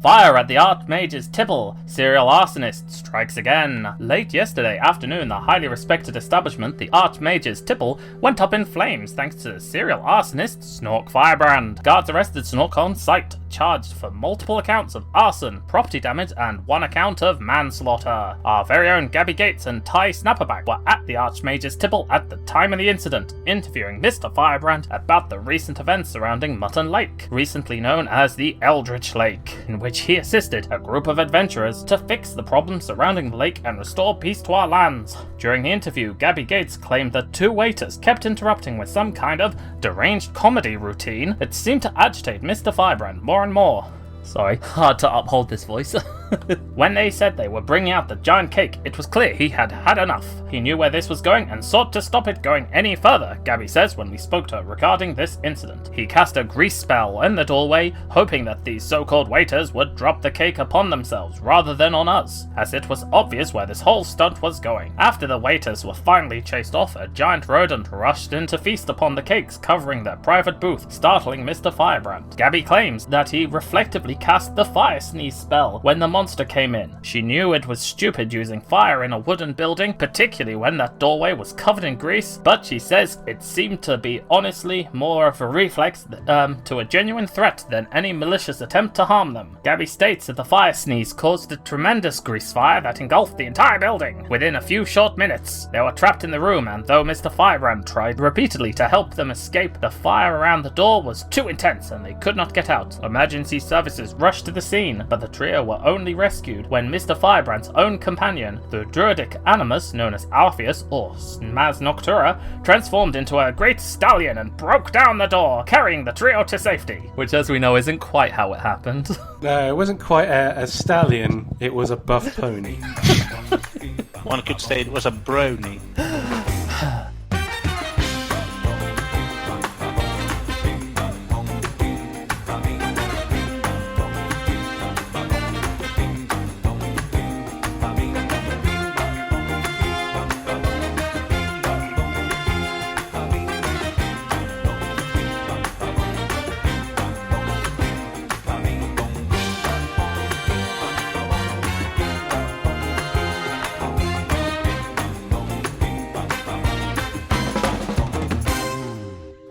Fire at the Archmage's Tipple. Serial arsonist strikes again. Late yesterday afternoon, the highly respected establishment, the Archmage's Tipple, went up in flames thanks to serial arsonist Snork Firebrand. Guards arrested Snork on site, charged for multiple accounts of arson, property damage, and one account of manslaughter. Our very own Gabby Gates and Ty Snapperback were at the Archmage's Tipple at the time of the incident, interviewing Mr. Firebrand about the recent events surrounding Mutton Lake, recently known as the Eldritch Lake, in which he assisted a group of adventurers to fix the problems surrounding the lake and restore peace to our lands. During the interview, Gabby Gates claimed that two waiters kept interrupting with some kind of deranged comedy routine that seemed to agitate Mr. Firebrand more and more. Sorry, hard to uphold this voice. When they said they were bringing out the giant cake, it was clear he had had enough. He knew where this was going and sought to stop it going any further, Gabby says when we spoke to her regarding this incident. He cast a grease spell in the doorway, hoping that these so-called waiters would drop the cake upon themselves rather than on us, as it was obvious where this whole stunt was going. After the waiters were finally chased off, a giant rodent rushed in to feast upon the cakes covering their private booth, startling Mr. Firebrand. Gabby claims that he reflectively cast the fire sneeze spell when the monster came in. She knew it was stupid using fire in a wooden building, particularly when that doorway was covered in grease, but she says it seemed to be honestly more of a reflex to a genuine threat than any malicious attempt to harm them. Gabby states that the fire sneeze caused a tremendous grease fire that engulfed the entire building. Within a few short minutes, they were trapped in the room, and though Mr. Firebrand tried repeatedly to help them escape, the fire around the door was too intense and they could not get out. Emergency services rushed to the scene, but the trio were only rescued when Mr. Firebrand's own companion, the druidic animus known as Alpheus or Smaz Noctura, transformed into a great stallion and broke down the door, carrying the trio to safety. Which, as we know, isn't quite how it happened. No, it wasn't quite a stallion, it was a buff pony. One could say it was a brony.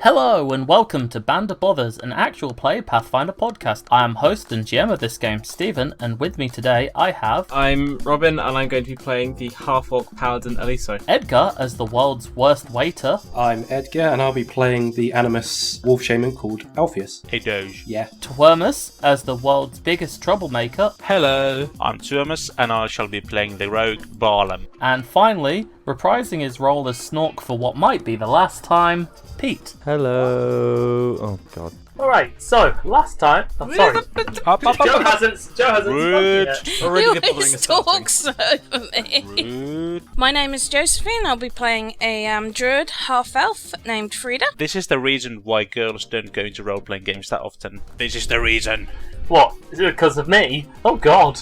Hello and welcome to Band of Bothers, an actual play Pathfinder podcast. I am host and GM of this game, Stephen, and with me today I have... I'm Robin, and I'm going to be playing the half-orc paladin Aliso. Edgar as the world's worst waiter. I'm Edgar, and I'll be playing the animus wolf shaman called Alpheus. Hey Doge. Yeah. Twermus as the world's biggest troublemaker. Hello, I'm Tuomas, and I shall be playing the rogue Barlam. And finally, reprising his role as Snork for what might be the last time, Pete. Hello. Oh god. Alright, so last time. I'm sorry. Joe hasn't spoken yet. Already You always talks over me. Rude. My name is Josephine. I'll be playing a druid half-elf named Frida. This is the reason why girls don't go into role-playing games that often. This is the reason. What? Is it because of me? Oh god.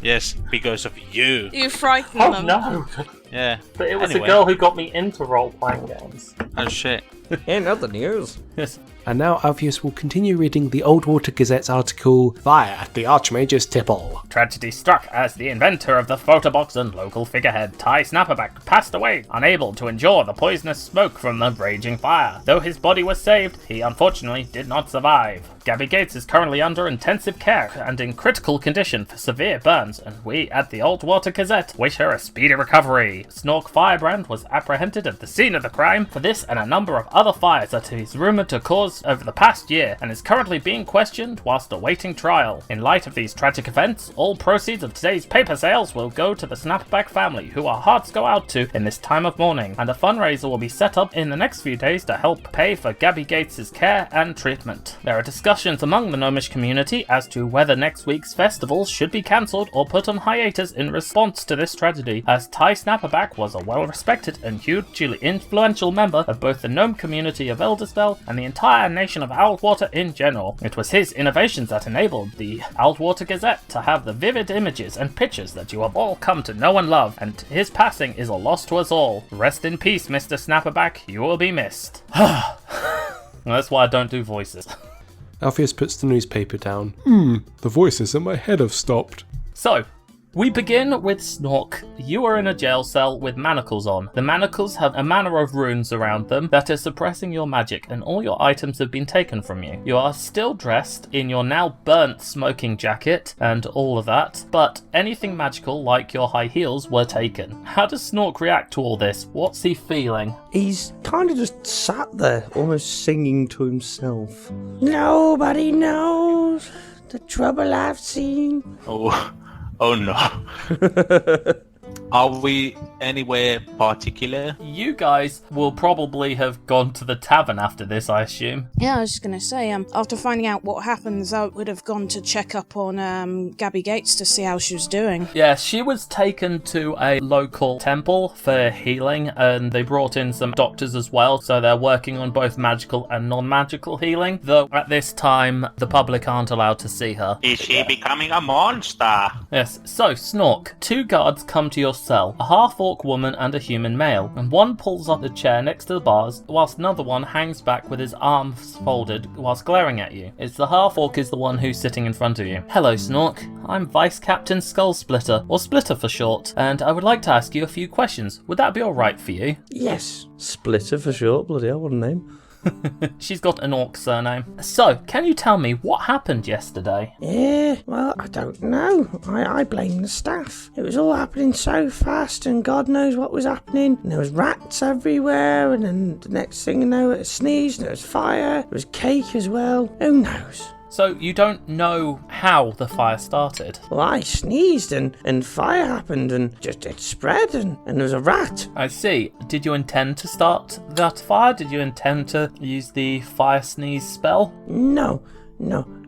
Yes, because of you. You frighten Oh them. no. Yeah. But it was Anyway. a girl who got me into role-playing games. Oh shit. In other news, Yes. And now Alpheus will continue reading the Old Water Gazette's article, Fire at the Archmage's Tipple. Tragedy struck as the inventor of the photobox and local figurehead, Ty Snapperback, passed away, unable to endure the poisonous smoke from the raging fire. Though his body was saved, he unfortunately did not survive. Gabby Gates is currently under intensive care and in critical condition for severe burns, and we at the Old Water Gazette wish her a speedy recovery. Snork Firebrand was apprehended at the scene of the crime for this and a number of other fires that he is rumoured to cause over the past year, and is currently being questioned whilst awaiting trial. In light of these tragic events, all proceeds of today's paper sales will go to the Snapback family, who our hearts go out to in this time of mourning, and a fundraiser will be set up in the next few days to help pay for Gabby Gates' care and treatment. There are discussions among the gnomish community as to whether next week's festival should be cancelled or put on hiatus in response to this tragedy, as Ty Snapperback was a well-respected and hugely influential member of both the gnome community of Eldersvale and the entire nation of Owlwater in general. It was his innovations that enabled the Owlwater Gazette to have the vivid images and pictures that you have all come to know and love, and his passing is a loss to us all. Rest in peace, Mr. Snapperback, you will be missed. That's why I don't do voices. Alpheus puts the newspaper down. The voices in my head have stopped. So, we begin with Snork. You are in a jail cell with manacles on. The manacles have a manner of runes around them that are suppressing your magic, and all your items have been taken from you. You are still dressed in your now burnt smoking jacket and all of that, but anything magical like your high heels were taken. How does Snork react to all this? What's he feeling? He's kind of just sat there, almost singing to himself. Nobody knows the trouble I've seen. Oh no. Are we anywhere particular? You guys will probably have gone to the tavern after this, I assume. Yeah, I was just gonna say, after finding out what happens, I would have gone to check up on Gabby Gates to see how she was doing. Yeah, she was taken to a local temple for healing, and they brought in some doctors as well, so they're working on both magical and non-magical healing, though at this time, the public aren't allowed to see her. Is she becoming a monster? Yes, so, Snork, 2 guards come to your cell, a half-orc woman and a human male, and one pulls up the chair next to the bars, whilst another one hangs back with his arms folded whilst glaring at you. It's the half-orc is the one who's sitting in front of you. Hello, Snork. I'm Vice Captain Skullsplitter, or Splitter for short, and I would like to ask you a few questions. Would that be alright for you? Yes. Splitter for short, bloody hell, what a name. She's got an orc surname. So, can you tell me what happened yesterday? Well, I don't know. I blame the staff. It was all happening so fast, and God knows what was happening. And there was rats everywhere, and then the next thing you know, it sneezed, and there was fire. There was cake as well. Who knows? So, you don't know how the fire started? Well, I sneezed, and fire happened, and just it spread, and there was a rat. I see. Did you intend to start that fire? Did you intend to use the fire sneeze spell? No.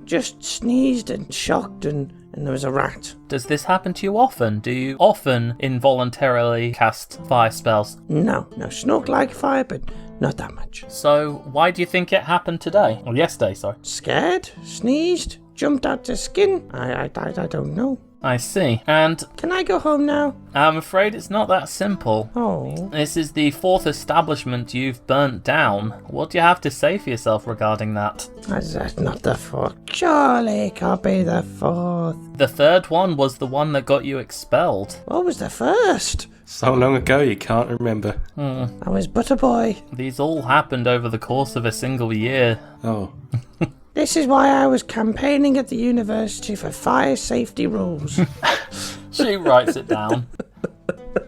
Just sneezed and shocked, and there was a rat. Does this happen to you often? Do you often involuntarily cast fire spells? No, Snork like fire, but not that much. So, why do you think it happened today? Or yesterday, sorry. Scared, sneezed, jumped out the skin. I don't know. I see. And Can I go home now? I'm afraid it's not that simple. Oh. This is the 4th establishment you've burnt down. What do you have to say for yourself regarding that? That's not the 4th. Surely it can't be the 4th. The 3rd one was the one that got you expelled. What was the 1st? So long ago you can't remember. I was but a boy. These all happened over the course of a single year. Oh. This is why I was campaigning at the university for fire safety rules. She writes it down.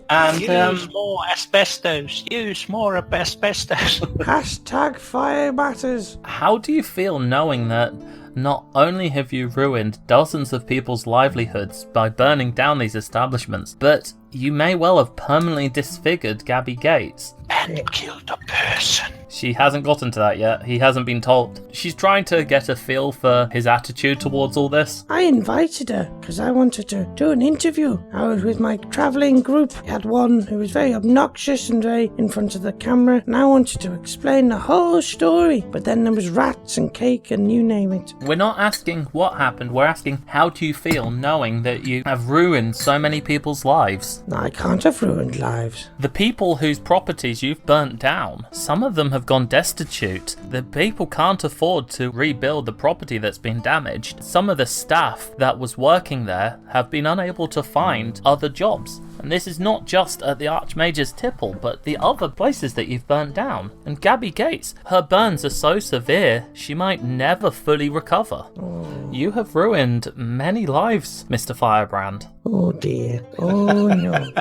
And Use more asbestos. Use more asbestos. Hashtag fire matters. how do you feel knowing that not only have you ruined dozens of people's livelihoods by burning down these establishments, but you may well have permanently disfigured Gabby Gates? And killed a person. She hasn't gotten to that yet. He hasn't been told. She's trying to get a feel for his attitude towards all this. I invited her because I wanted to do an interview. I was with my travelling group. We had one who was very obnoxious and very in front of the camera, and I wanted to explain the whole story. But then there was rats and cake and you name it. We're not asking what happened. We're asking how do you feel knowing that you have ruined so many people's lives? No, I can't have ruined lives. The people whose properties you've burnt down, some of them have gone destitute. The people can't afford to rebuild the property that's been damaged. Some of the staff that was working there have been unable to find other jobs. And this is not just at the Archmage's Tipple, but the other places that you've burnt down. And Gabby Gates, her burns are so severe, she might never fully recover. You have ruined many lives, Mr. Firebrand. Oh dear. Oh no.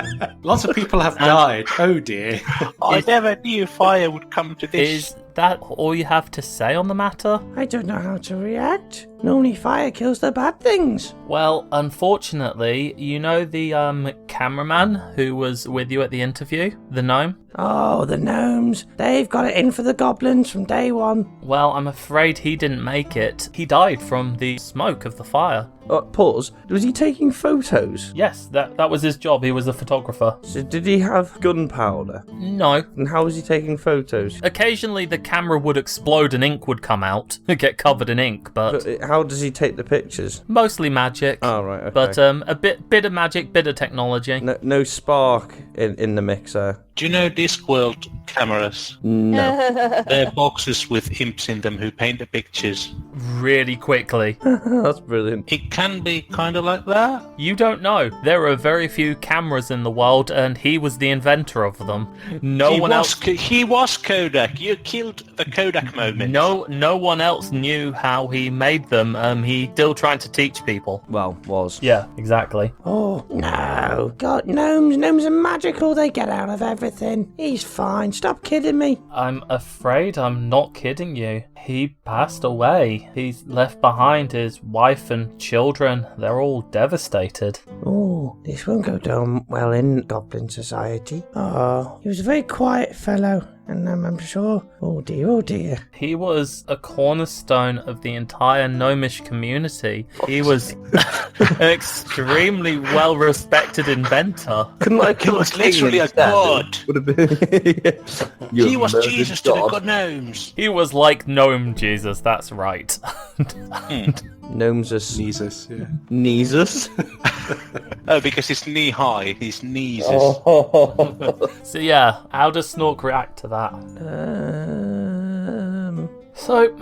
Lots of people have died. Oh dear. I never knew fire would come to this. Is that all you have to say on the matter? I don't know how to react. Normally fire kills the bad things. Well, unfortunately, you know the cameraman who was with you at the interview? The gnome? Oh, the gnomes. They've got it in for the goblins from day one. Well, I'm afraid he didn't make it. He died from the smoke of the fire. Pause. Was he taking photos? Yes, that was his job. He was a photographer. So did he have gunpowder? No. And how was he taking photos? Occasionally the camera would explode and ink would come out, get covered in ink, but How does he take the pictures? mostly magic. Oh, right, okay. But a bit of magic, bit of technology. No spark in the mixer. Do you know Discworld cameras? No. They're boxes with imps in them who paint the pictures. Really quickly. That's brilliant. It can be kind of like that. You don't know. There are very few cameras in the world, and he was the inventor of them. He was Kodak. You killed the Kodak moment. No one else knew how he made them. He's still trying to teach people. Well, was. Yeah, exactly. Oh, no. God, gnomes are magical. They get out of everything. He's fine. Stop kidding me. I'm afraid I'm not kidding you. He passed away. He's left behind his wife and children. They're all devastated. Oh, this won't go down well in Goblin Society. Oh, he was a very quiet fellow. And I'm sure, oh dear. He was a cornerstone of the entire gnomish community. He was an extremely well-respected inventor. He was literally a god. Would have been. He was Jesus to the good gnomes. He was like gnome Jesus, that's right. Gnomes are Jesus, yeah. Neesus. Oh, because he's knee-high. He's Neesus. So yeah, how does Snork react to that? So,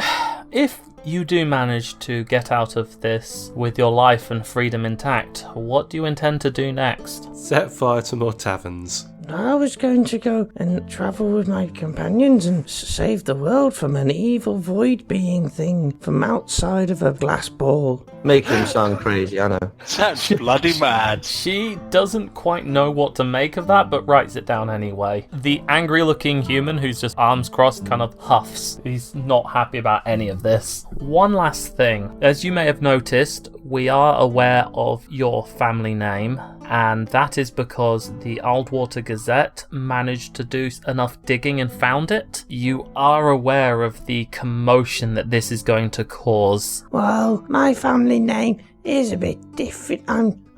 if you do manage to get out of this with your life and freedom intact, what do you intend to do next? Set fire to more taverns. I was going to go and travel with my companions and save the world from an evil void being thing from outside of a glass ball. Make him sound crazy, I know. Sounds bloody mad. She doesn't quite know what to make of that, but writes it down anyway. The angry-looking human who's just arms crossed kind of huffs. He's not happy about any of this. One last thing. As you may have noticed, we are aware of your family name, and that is because the Aldwater Gazette managed to do enough digging and found it. You are aware of the commotion that this is going to cause. Well, my family name is a bit different.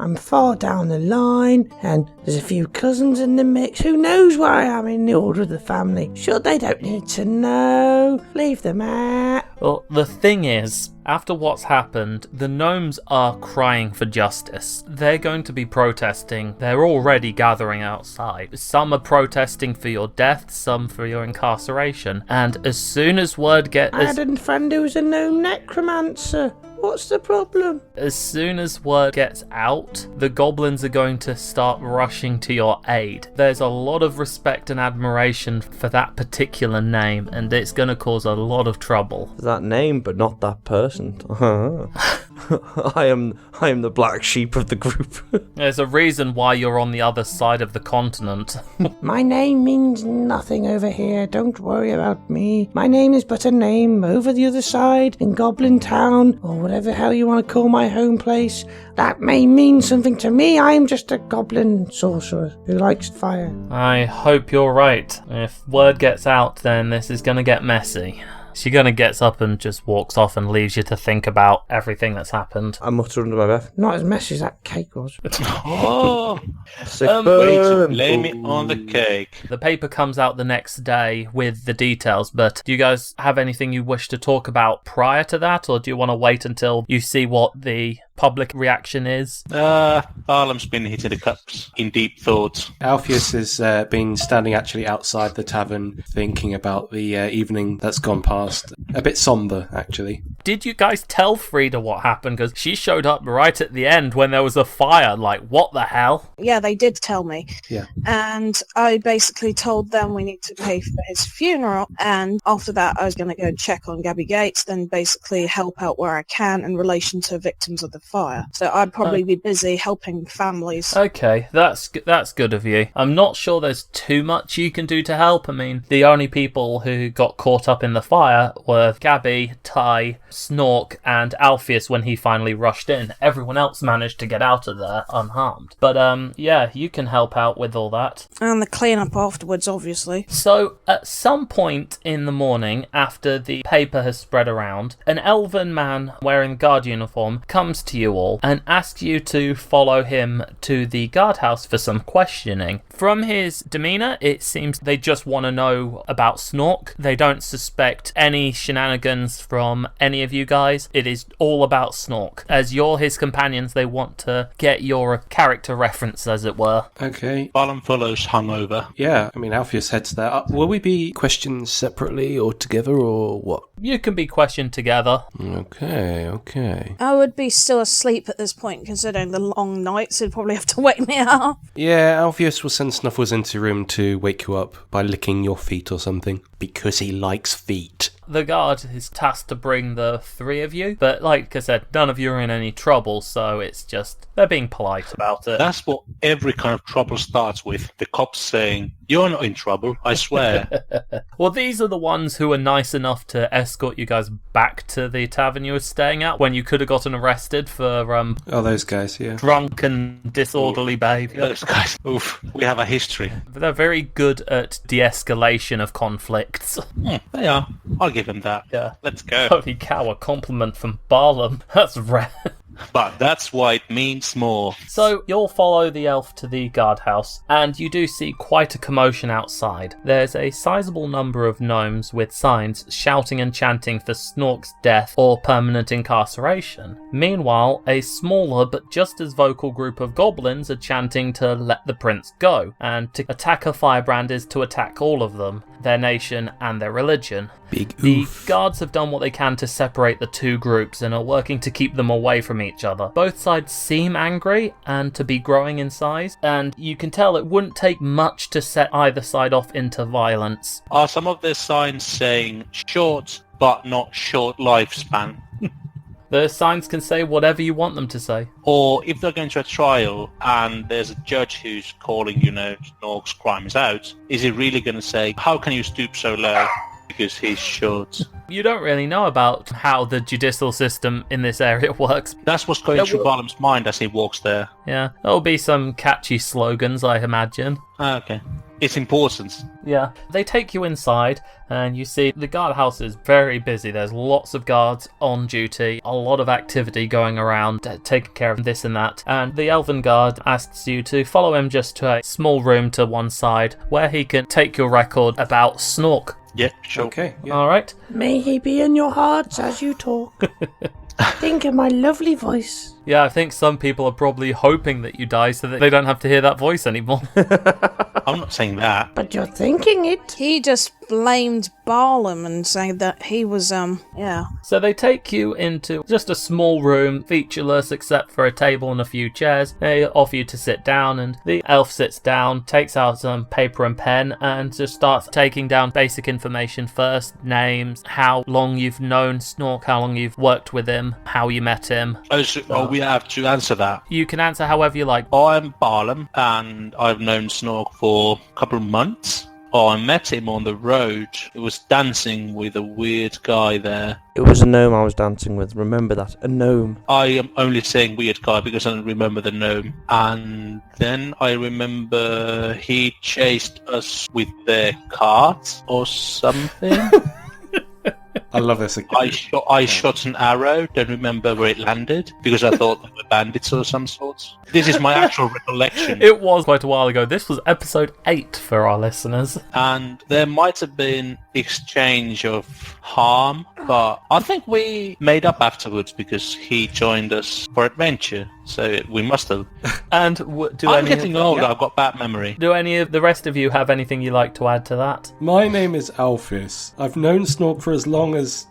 I'm far down the line, and there's a few cousins in the mix. Who knows where I am in the order of the family? Sure, they don't need to know. Leave them out. Well, the thing is, after what's happened, the gnomes are crying for justice. They're going to be protesting. They're already gathering outside. Some are protesting for your death, some for your incarceration. And as soon as word gets... I had a friend who was a gnome necromancer. What's the problem? As soon as word gets out, the goblins are going to start rushing to your aid. There's a lot of respect and admiration for that particular name, and it's going to cause a lot of trouble. That name, but not that person. I am the black sheep of the group. There's a reason why you're on the other side of the continent. My name means nothing over here. Don't worry about me. My name is but a name over the other side in Goblin Town, or whatever hell you want to call my home place. That may mean something to me. I am just a goblin sorcerer who likes fire. I hope you're right. If word gets out, then this is going to get messy. She kind of gets up and just walks off and leaves you to think about everything that's happened. I mutter under my breath. Not as messy as that cake was. Oh, Sick way to burn. blame it on the cake. The paper comes out the next day with the details, but do you guys have anything you wish to talk about prior to that, or do you want to wait until you see what the public reaction is? Harlem's been hitting the cups in deep thought. Alpheus has been standing actually outside the tavern thinking about the evening that's gone past. A bit somber, actually. Did you guys tell Frida what happened? Because she showed up right at the end when there was a fire. Like, what the hell? Yeah, they did tell me. Yeah. And I basically told them we need to pay for his funeral. And after that, I was going to go check on Gabby Gates, then basically help out where I can in relation to victims of the fire. So I'd probably be busy helping families. Okay, that's good of you. I'm not sure there's too much you can do to help. I mean, the only people who got caught up in the fire were Gabby, Ty, Snork, and Alpheus when he finally rushed in. Everyone else managed to get out of there unharmed. But yeah, you can help out with all that. And the cleanup afterwards, obviously. So, at some point in the morning, after the paper has spread around, an elven man wearing guard uniform comes to you all and asks you to follow him to the guardhouse for some questioning. From his demeanour, it seems they just want to know about Snork. They don't suspect any shenanigans from any of you guys. It is all about Snork. As you're his companions, they want to get your character reference, as it were. Okay. Barlam follows hungover. Yeah, I mean, Alpheus heads there. Will we be questioned separately or together or what? You can be questioned together. Okay. I would be still asleep at this point, considering the long nights. He'd probably have to wake me up. Yeah, Alpheus will send Snuffles into your room to wake you up by licking your feet or something. Because he likes feet. The guard is tasked to bring the three of you, but like I said, none of you are in any trouble, so it's just, they're being polite about it. That's what every kind of trouble starts with. The cops saying, "You're not in trouble, I swear." Well, these are the ones who are nice enough to escort you guys back to the tavern you were staying at when you could have gotten arrested for Oh, those guys, yeah. drunk and disorderly behaviour. Those guys, oof, we have a history. They're very good at de-escalation of conflicts. They are. I'll give them that. Yeah. Let's go. Holy cow, a compliment from Barlam. That's rare. But that's why it means more. So, you'll follow the elf to the guardhouse, and you do see quite a commotion outside. There's a sizable number of gnomes with signs shouting and chanting for Snork's death or permanent incarceration. Meanwhile, a smaller but just as vocal group of goblins are chanting to let the prince go, and to attack a firebrand is to attack all of them, their nation and their religion. Big The oof. guards have done what they can to separate the two groups and are working to keep them away from each other. Both sides seem angry and to be growing in size, and you can tell it wouldn't take much to set either side off into violence. Are some of their signs saying short but not short lifespan? The signs can say whatever you want them to say. Or if they're going to a trial and there's a judge who's calling, Snork's crimes out, is he really going to say, "How can you stoop so low?" Because he's short. You don't really know about how the judicial system in this area works. That's what's going through Barlam's mind as he walks there. Yeah, there'll be some catchy slogans, I imagine. Okay. It's important. Yeah. They take you inside, and you see the guardhouse is very busy. There's lots of guards on duty, a lot of activity going around, taking care of this and that. And the elven guard asks you to follow him just to a small room to one side, where he can take your record about Snork. Yeah, sure. Okay, yeah. Alright? May he be in your hearts as you talk. Think of my lovely voice. Yeah, I think some people are probably hoping that you die so that they don't have to hear that voice anymore. I'm not saying that. But you're thinking it. He just blamed Barlam and saying that he was, yeah. So they take you into just a small room, featureless except for a table and a few chairs. They offer you to sit down, and the elf sits down, takes out some paper and pen, and just starts taking down basic information first. Names, how long you've known Snork, how long you've worked with him, how you met him. Oh, we have to answer that. You can answer however you like. I'm Barlam, and I've known Snork for a couple of months. I met him on the road. He was dancing with a weird guy there. It was a gnome I was dancing with. Remember that. A gnome. I am only saying weird guy because I don't remember the gnome. And then I remember he chased us with their cart or something. I love this. I shot an arrow, don't remember where it landed, because I thought they were bandits or some sort. This is my actual recollection. It was quite a while ago. This was episode 8 for our listeners. And there might have been exchange of harm, but I think we made up afterwards because he joined us for adventure. So we must have. And I'm getting old, I've got bad memory. Do any of the rest of you have anything you like to add to that? My name is Alpheus. I've known Snork for as long as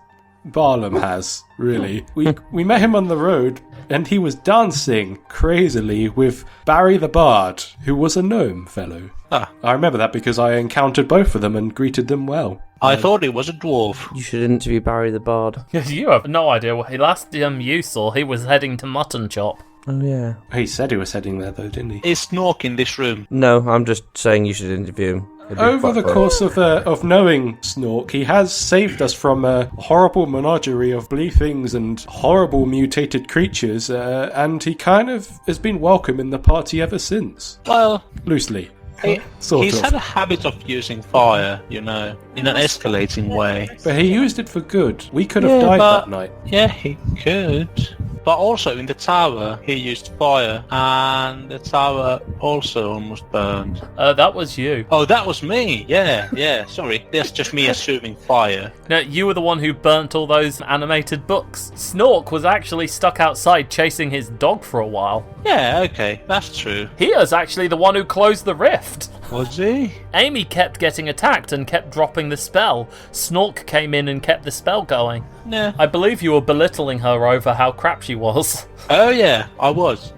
Barlam has, really. We met him on the road, and he was dancing crazily with Barry the Bard, who was a gnome fellow. Ah. I remember that because I encountered both of them and greeted them well. I thought it was a dwarf. You should interview Barry the Bard. You have no idea what last you saw. He was heading to Mutton Chop. Oh, yeah. He said he was heading there, though, didn't he? Is Snork in this room? No, I'm just saying you should interview him. It'd be Over quite the fun. course of knowing Snork, he has saved us from a horrible menagerie of blue things and horrible mutated creatures, and he kind of has been welcome in the party ever since. Well, Loosely. he's Sort of. had a habit of using fire, in an escalating way. But he used it for good. We could have died but- that night. Yeah, he could. but also in the tower he used fire, and the tower also almost burned. That was you. Oh, that was me. Yeah. Sorry, that's just me assuming fire. No, you were the one who burnt all those animated books. Snork was actually stuck outside chasing his dog for a while. Yeah, okay, that's true. He is actually the one who closed the rift. Was he? Amy kept getting attacked and kept dropping the spell. Snork came in and kept the spell going. Yeah. I believe you were belittling her over how crap she was. Oh yeah, I was.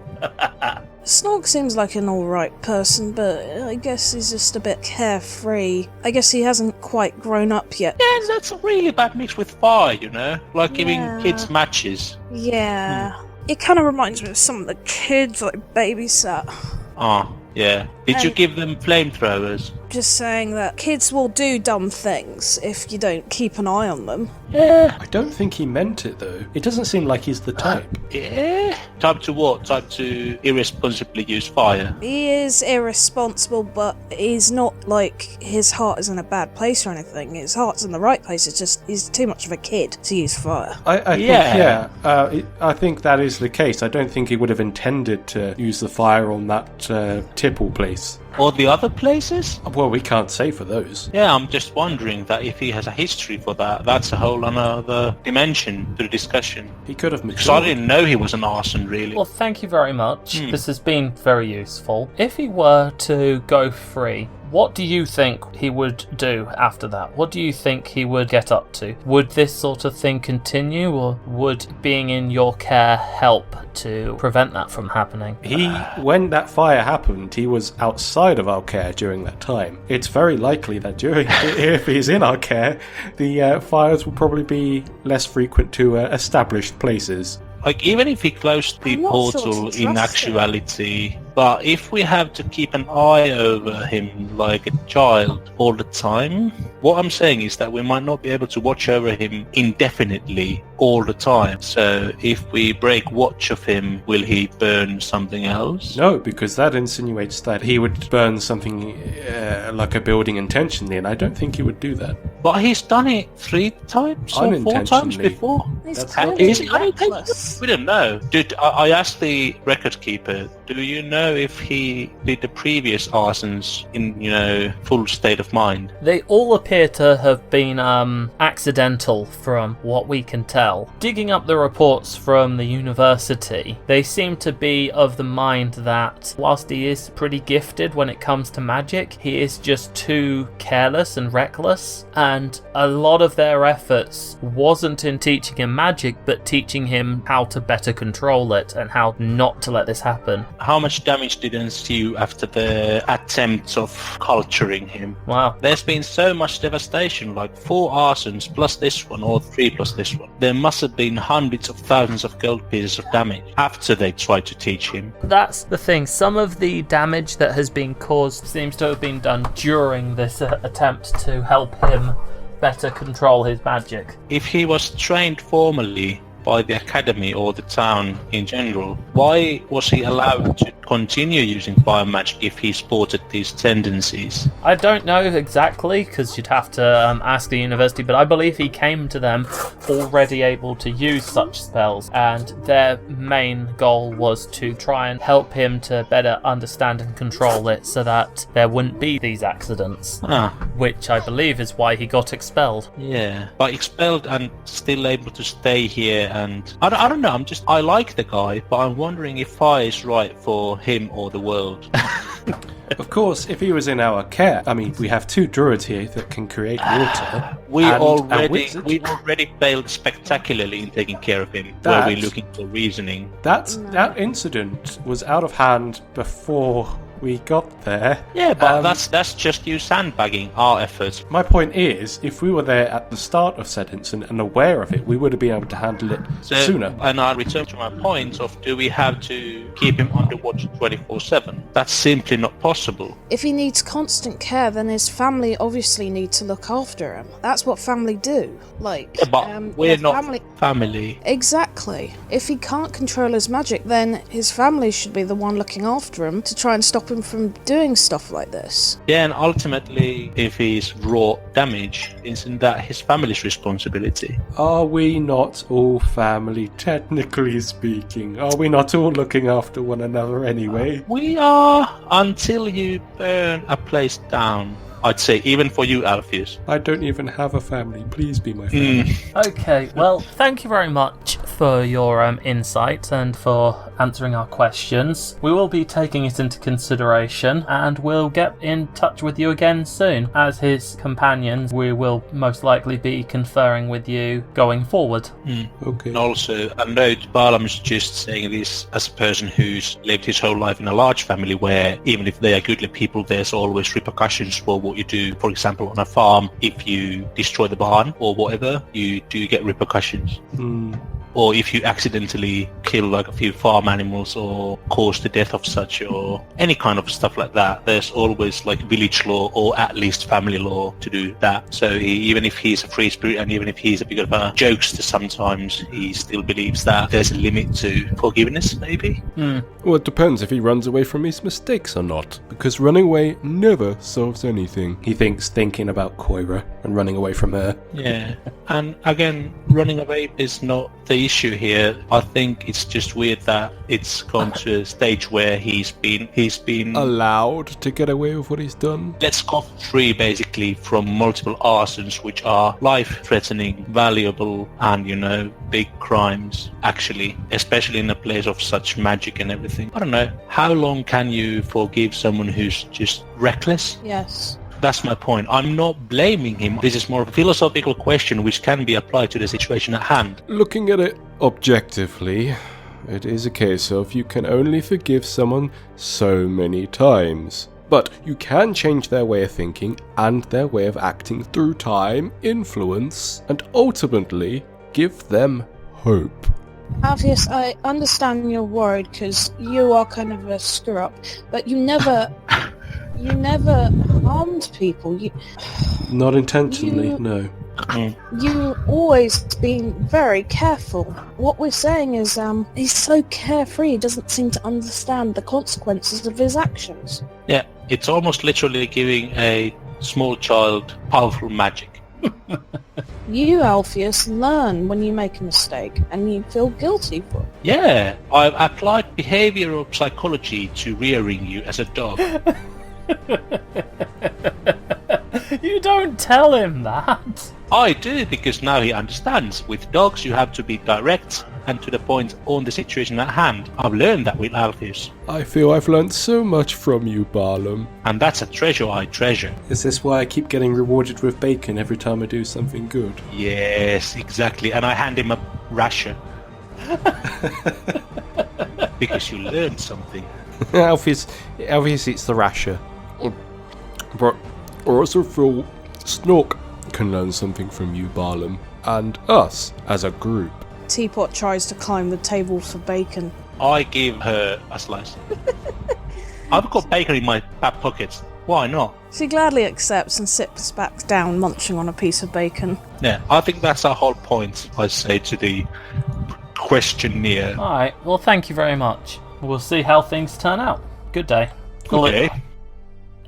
Snork seems like an alright person, but I guess he's just a bit carefree. I guess he hasn't quite grown up yet. Yeah, that's a really bad mix with fire, you know? Like giving kids matches. Yeah. It kind of reminds me of some of the kids I babysat. Oh, yeah. Did you give them flamethrowers? Just saying that kids will do dumb things if you don't keep an eye on them. Yeah. I don't think he meant it, though. It doesn't seem like he's the type. Yeah. Type to what? Type to irresponsibly use fire? He is irresponsible, but he's not like his heart is in a bad place or anything. His heart's in the right place. It's just he's too much of a kid to use fire. I think that is the case. I don't think he would have intended to use the fire on that tipple place. Or the other places? Well, we can't say for those. Yeah, I'm just wondering that if he has a history for that, that's a whole another dimension to the discussion. He could have Because I matured. didn't know he was an arson, really. Well, thank you very much. This has been very useful. If he were to go free, what do you think he would do after that? What do you think he would get up to? Would this sort of thing continue, or would being in your care help to prevent that from happening? When that fire happened, he was outside of our care during that time. It's very likely that if he's in our care, the fires will probably be less frequent to established places. Like, even if he closed the I'm not sure portal to in trust actuality, but if we have to keep an eye over him like a child all the time, what I'm saying is that we might not be able to watch over him indefinitely all the time. So if we break watch of him, will he burn something else? No, because that insinuates that he would burn something like a building intentionally, and I don't think he would do that. But he's done it 3 times or 4 times Unintentionally. before. He's That's clearly Is it reckless. We don't know. I asked the record keeper, do you know if he did the previous arsons in, full state of mind? They all appear to have been accidental from what we can tell. Digging up the reports from the university, they seem to be of the mind that whilst he is pretty gifted when it comes to magic, he is just too careless and reckless, and a lot of their efforts wasn't in teaching him magic, but teaching him how to better control it and how not to let this happen. How much damage did ensue after the attempts of culturing him? Wow. There's been so much devastation, like 4 arsons plus this one, or 3 plus this one. There must have been hundreds of thousands of gold pieces of damage after they tried to teach him. That's the thing. Some of the damage that has been caused seems to have been done during this attempt to help him better control his magic. If he was trained formally by the academy or the town in general, why was he allowed to continue using fire magic if he sported these tendencies? I don't know exactly, because you'd have to ask the university, but I believe he came to them already able to use such spells, and their main goal was to try and help him to better understand and control it so that there wouldn't be these accidents, which I believe is why he got expelled. Yeah, but expelled and still able to stay here, and I don't know, I like the guy, but I'm wondering if fire is right for him or the world. Of course, if he was in our care, I mean, we have 2 druids here that can create water. We and a already wizard. failed spectacularly in taking care of him. That- Were we looking for reasoning? That incident was out of hand before we got there. Yeah, but that's just you sandbagging our efforts. My point is, if we were there at the start of said incident and aware of it, we would have been able to handle it sooner. And I'll return to my point of, do we have to keep him under watch 24/7? That's simply not possible. If he needs constant care, then his family obviously need to look after him. That's what family do. Like, Yeah, but we're their not family. family. Exactly. Exactly. If he can't control his magic, then his family should be the one looking after him to try and stop him from doing stuff like this. Yeah, and ultimately, if he's wrought damage, isn't that his family's responsibility? Are we not all family, technically speaking? Are we not all looking after one another anyway? We are, until you burn a place down. I'd say even for you, Alpheus. I don't even have a family. Please be my family. Okay, well, thank you very much for your insight and for answering our questions. We will be taking it into consideration and we'll get in touch with you again soon. As his companions, we will most likely be conferring with you going forward. Okay. And also, I know Balaam's just saying this as a person who's lived his whole life in a large family where even if they are goodly people, there's always repercussions for what you do. For example, on a farm, if you destroy the barn or whatever, you do get repercussions. Or if you accidentally kill like a few farm animals or cause the death of such or any kind of stuff like that, there's always like village law or at least family law to do that. So even if he's a free spirit and even if he's a bit of a jokester sometimes, he still believes that there's a limit to forgiveness, maybe. Well, it depends if he runs away from his mistakes or not, because running away never solves anything. He thinks thinking about Koira and running away from her. Yeah, and again, running away is not the issue here. I think it's just weird that it's gone to a stage where he's been Allowed to get away with what he's done. let scot-free basically from multiple arsons, which are life-threatening, valuable, and big crimes. Actually, especially in a place of such magic and everything. I don't know. How long can you forgive someone who's just reckless? Yes. That's my point. I'm not blaming him. This is more of a philosophical question which can be applied to the situation at hand. Looking at it objectively, it is a case of you can only forgive someone so many times. But you can change their way of thinking and their way of acting through time, influence, and ultimately give them hope. Alpheus, I understand you're worried because you are kind of a screw-up, but you never harmed people. Not intentionally, no. You always been very careful. What we're saying is, he's so carefree, he doesn't seem to understand the consequences of his actions. Yeah, it's almost literally giving a small child powerful magic. You, Alpheus, learn when you make a mistake, and you feel guilty for it. Yeah, I've applied behavioral psychology to rearing you as a dog. You don't tell him that. I do, because now he understands. With dogs, you have to be direct and to the point on the situation at hand. I've learned that with Alpheus. I feel I've learned so much from you, Balaam. And that's a treasure I treasure. Is this why I keep getting rewarded with bacon every time I do something good? Yes, exactly. And I hand him a rasher. Because you learned something. Alpheus eats the rasher. But I also feel Snork can learn something from you, Balaam, and us as a group. Teapot tries to climb the table for bacon. I give her a slice. I've got bacon in my back pockets. Why not? She gladly accepts and sits back down, munching on a piece of bacon. Yeah, I think that's our whole point, I say to the questionnaire. Alright, well thank you very much. We'll see how things turn out. Good day. Good day.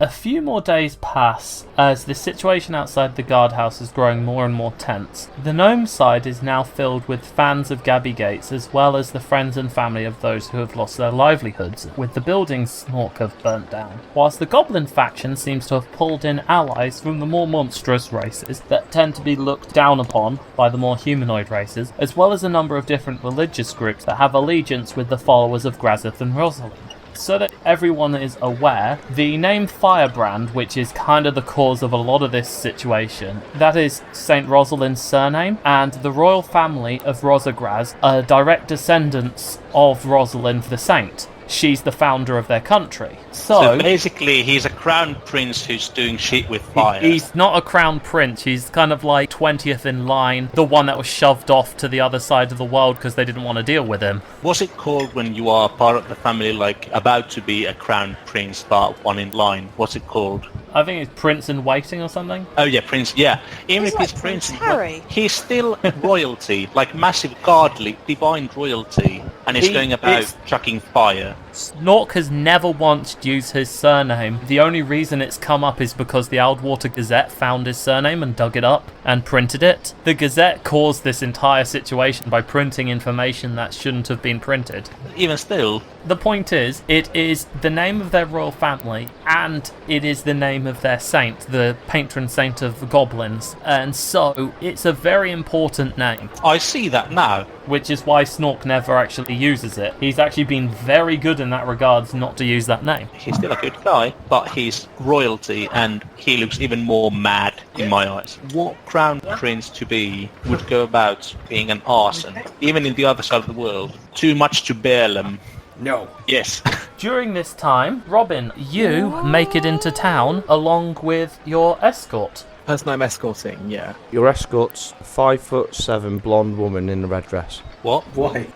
A few more days pass as the situation outside the guardhouse is growing more and more tense. The gnome side is now filled with fans of Gabby Gates as well as the friends and family of those who have lost their livelihoods, with the buildings Snork have burnt down. Whilst the goblin faction seems to have pulled in allies from the more monstrous races that tend to be looked down upon by the more humanoid races, as well as a number of different religious groups that have allegiance with the followers of Grazeth and Rosalind. So that everyone is aware, the name Firebrand, which is kind of the cause of a lot of this situation, that is St. Rosalind's surname, and the royal family of Rosagraz are direct descendants of Rosalind the Saint. she's the founder of their country. So basically, he's a crown prince who's doing shit with fire. He's not a crown prince. He's kind of like 20th in line, the one that was shoved off to the other side of the world because they didn't want to deal with him. What's it called when you are part of the family, like about to be a crown prince, but one in line? What's it called? I think it's Prince in Waiting or something. Oh yeah, Prince. Yeah, even He's if he's like Prince, Prince Harry. he's still royalty, like massive, godly, divine royalty, and he's going about chucking fire. Snork has never once used his surname. The only reason it's come up is because the Aldwater Gazette found his surname and dug it up and printed it. The Gazette caused this entire situation by printing information that shouldn't have been printed. Even still, The point is, it is the name of their royal family, and it is the name of their saint, the patron saint of goblins. And so, it's a very important name, I see that now. which is why Snork never actually uses it. He's actually been very good in that regards not to use that name. He's still a good guy, but he's royalty, and he looks even more mad in my eyes. What crown prince to be would go about being an arson, even in the other side of the world? Too much to bear them. No. Yes. During this time, Robin, you make it into town along with your escort. Person I'm escorting, yeah. Your escort's 5'7" blonde woman in a red dress. What? Why?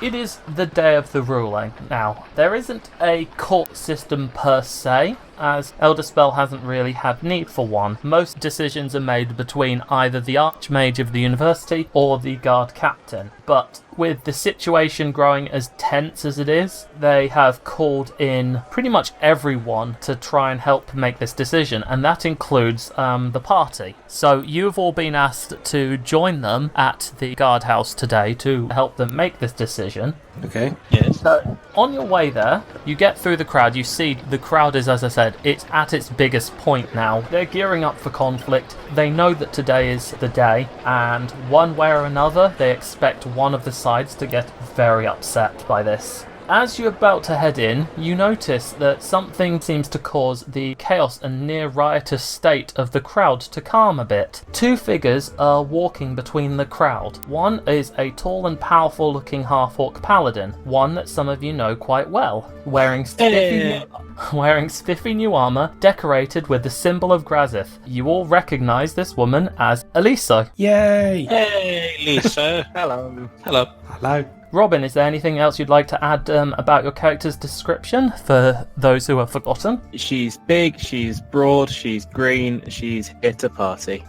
It is the day of the ruling. Now, there isn't a court system per se, as Elderspell hasn't really had need for one. Most decisions are made between either the Archmage of the university or the guard captain. But with the situation growing as tense as it is, they have called in pretty much everyone to try and help make this decision, and that includes the party. So you've all been asked to join them at the guardhouse today to help them make this decision. Okay. Yes. So, on your way there, you get through the crowd. You see the crowd is, as I said, it's at its biggest point now. They're gearing up for conflict. They know that today is the day, and one way or another, they expect one of the sides to get very upset by this. As you're about to head in, you notice that something seems to cause the chaos and near riotous state of the crowd to calm a bit. Two figures are walking between the crowd. One is a tall and powerful looking half-orc paladin, one that some of you know quite well, wearing spiffy new armour decorated with the symbol of Grazith. You all recognise this woman as Elisa. Yay! Hey, Lisa. Hello. Hello. Hello. Robin, is there anything else you'd like to add about your character's description for those who have forgotten? She's big, she's broad, she's green, she's here to party.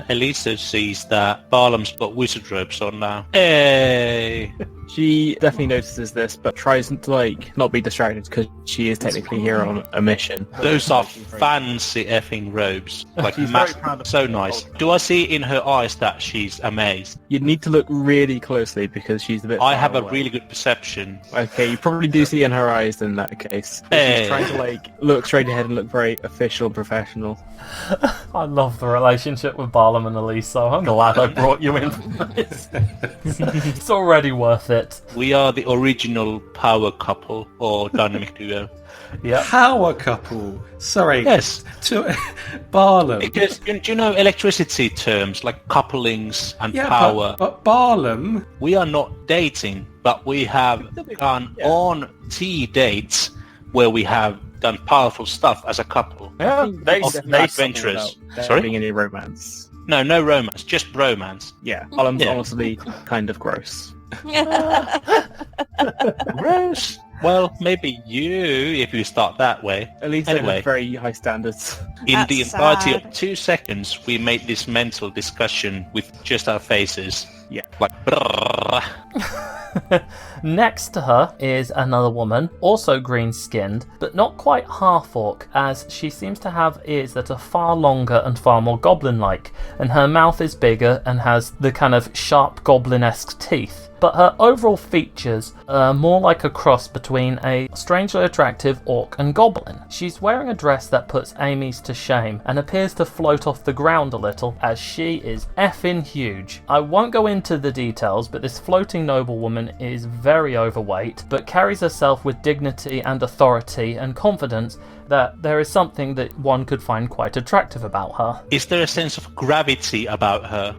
Elisa sees that Barlam's got wizard robes on now. Hey! She definitely notices this, but tries to not be distracted because she is technically here on a mission. Those are fancy effing robes. Like, She's very proud of so her. nice. Do I see in her eyes that she's amazed? You need to look really closely because she's a bit I far have a away. really good perception. Okay, you probably do see in her eyes in that case. Hey. She's trying to look straight ahead and look very official and professional. I love the relationship with Barlam and Elisa. I'm glad I brought you in for this. It's already worth it. We are the original power couple or dynamic duo. Yep. Power couple. Sorry. Yes. To Barlam. Because, do you know electricity terms like couplings and Yeah, power? but Barlam. We are not dating, but we have gone on tea dates where we have done powerful stuff as a couple. Yeah, they Adventurous. Sorry? Having any romance. No romance, just bromance. Yeah, Alan's Yeah. honestly kind of gross. Gross. Well, maybe you, if you start that way. At least Anyway. they have very high standards. In That's the entirety sad. of 2 seconds, we made this mental discussion with just our faces. Yeah. Like, brrrr. Next to her is another woman, also green-skinned, but not quite half-orc, as she seems to have ears that are far longer and far more goblin-like, and her mouth is bigger and has the kind of sharp goblin-esque teeth. But her overall features are more like a cross between a strangely attractive orc and goblin. She's wearing a dress that puts Amy's to shame and appears to float off the ground a little, as she is effing huge. I won't go into the details, but this floating noblewoman is very overweight, but carries herself with dignity and authority and confidence that there is something that one could find quite attractive about her. Is there a sense of gravity about her?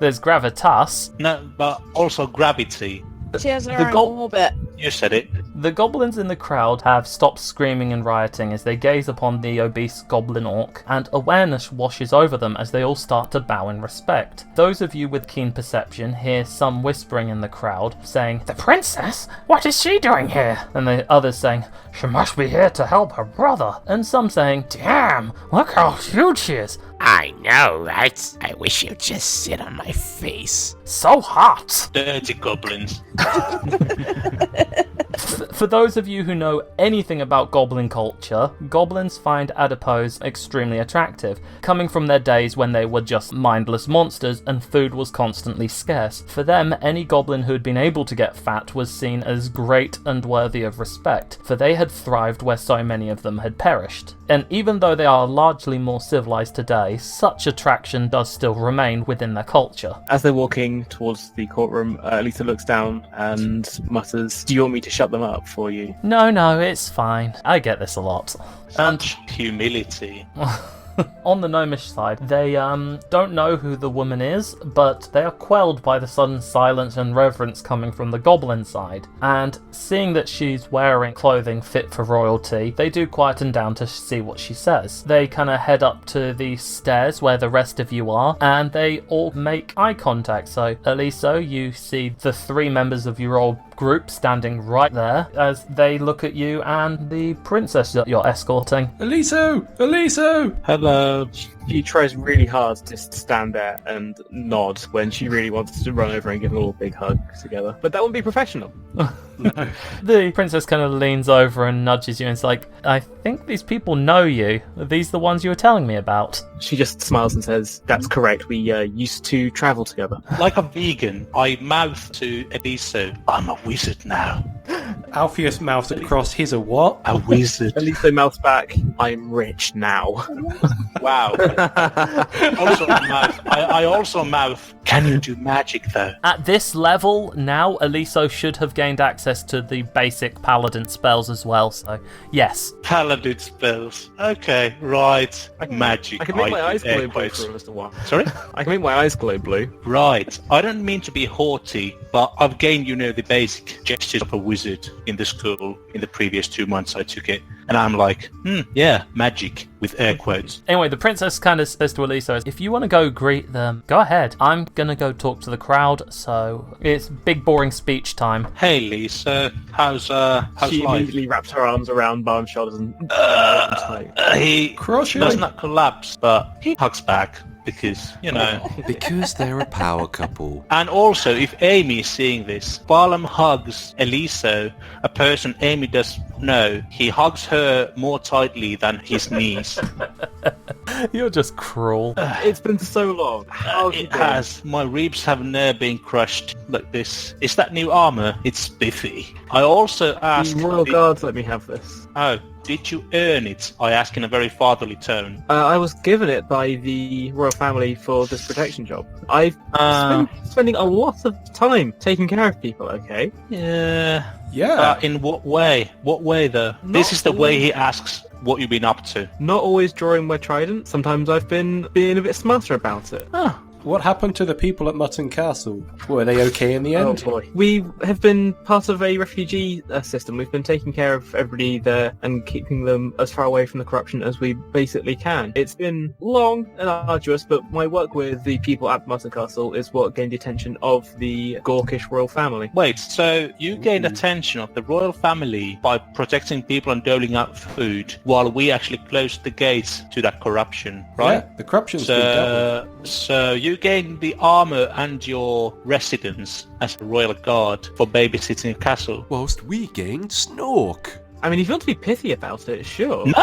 There's gravitas. No, but also gravity. She has her The own gold- orbit. You said it. The goblins in the crowd have stopped screaming and rioting as they gaze upon the obese goblin orc, and awareness washes over them as they all start to bow in respect. Those of you with keen perception hear some whispering in the crowd, saying, "The princess? What is she doing here?" And the others saying, "She must be here to help her brother." And some saying, "Damn, look how huge she is. I know, right? I wish you'd just sit on my face. So hot." Dirty goblins. For those of you who know anything about goblin culture, goblins find adipose extremely attractive, coming from their days when they were just mindless monsters and food was constantly scarce. For them, any goblin who had been able to get fat was seen as great and worthy of respect, for they had thrived where so many of them had perished. And even though they are largely more civilized today, such attraction does still remain within their culture. As they're walking towards the courtroom, Lisa looks down and mutters, "Do you want me to shut them up for you?" No, it's fine. I get this a lot. Such humility. On the gnomish side, they don't know who the woman is, but they are quelled by the sudden silence and reverence coming from the goblin side. And seeing that she's wearing clothing fit for royalty, they do quieten down to see what she says. They kind of head up to the stairs where the rest of you are, and they all make eye contact. So, Eliso, you see the three members of your old group standing right there as they look at you and the princess that you're escorting. Eliso! Eliso! Hello. She tries really hard to just stand there and nod when she really wants to run over and give them all a big hug together. But that wouldn't be professional. No. The princess kind of leans over and nudges you and is like, "I think these people know you. Are these the ones you were telling me about?" She just smiles and says, "That's correct. We used to travel together." Like a vegan, I mouth to Eliso, "I'm a wizard now." Alpheus mouths across, "He's a what?" A wizard. At least they mouth back, "I'm rich now." Wow. I also mouth, "Can you do magic though?" At this level, now, Eliso should have gained access to the basic paladin spells as well, so yes. Paladin spells. Okay, right. Magic. I can make my do eyes air glow blue quotes. for a little while. Sorry? I can make my eyes glow blue. Right. I don't mean to be haughty, but I've gained, the basic gestures of a wizard in the school in the previous 2 months I took it. And I'm like, yeah, magic, with air quotes. Anyway, the princess kind of says to Eliso, "If you want to go greet them, go ahead. I'm gonna go talk to the crowd, so it's big boring speech time." Hey, Lisa, how's She life? immediately wraps her arms around Barn's shoulders and He Crush does him. not collapse, but he hugs back. Because, Because they're a power couple. And also, if Amy is seeing this, Barlam hugs Eliso, a person Amy does know. He hugs her more tightly than his knees. You're just cruel. It's been so long. How have you It been? has. My ribs have never been crushed like this. Is that new armor? It's spiffy. I also asked... The Royal Guards let me have this. Oh, did you earn it? I ask in a very fatherly tone. I was given it by the royal family for this protection job. I've been spending a lot of time taking care of people, okay? Yeah. Yeah. In what way? What way, though? This is the way he asks what you've been up to. Not always drawing my trident. Sometimes I've been being a bit smarter about it. Oh, What happened to the people at Mutton Castle? Were they okay in the Oh end? boy. We have been part of a refugee system. We've been taking care of everybody there and keeping them as far away from the corruption as we basically can. It's been long and arduous, but my work with the people at Mutton Castle is what gained the attention of the Gorkish royal family. wait, so you gained attention of the royal family by protecting people and doling out food, while we actually closed the gates to that corruption, right? Yeah, the corruption's been dealt with. So you gained the armor and your residence as a royal guard for babysitting a castle. Whilst we gained Snork. I mean, if you want to be pithy about it, sure. No.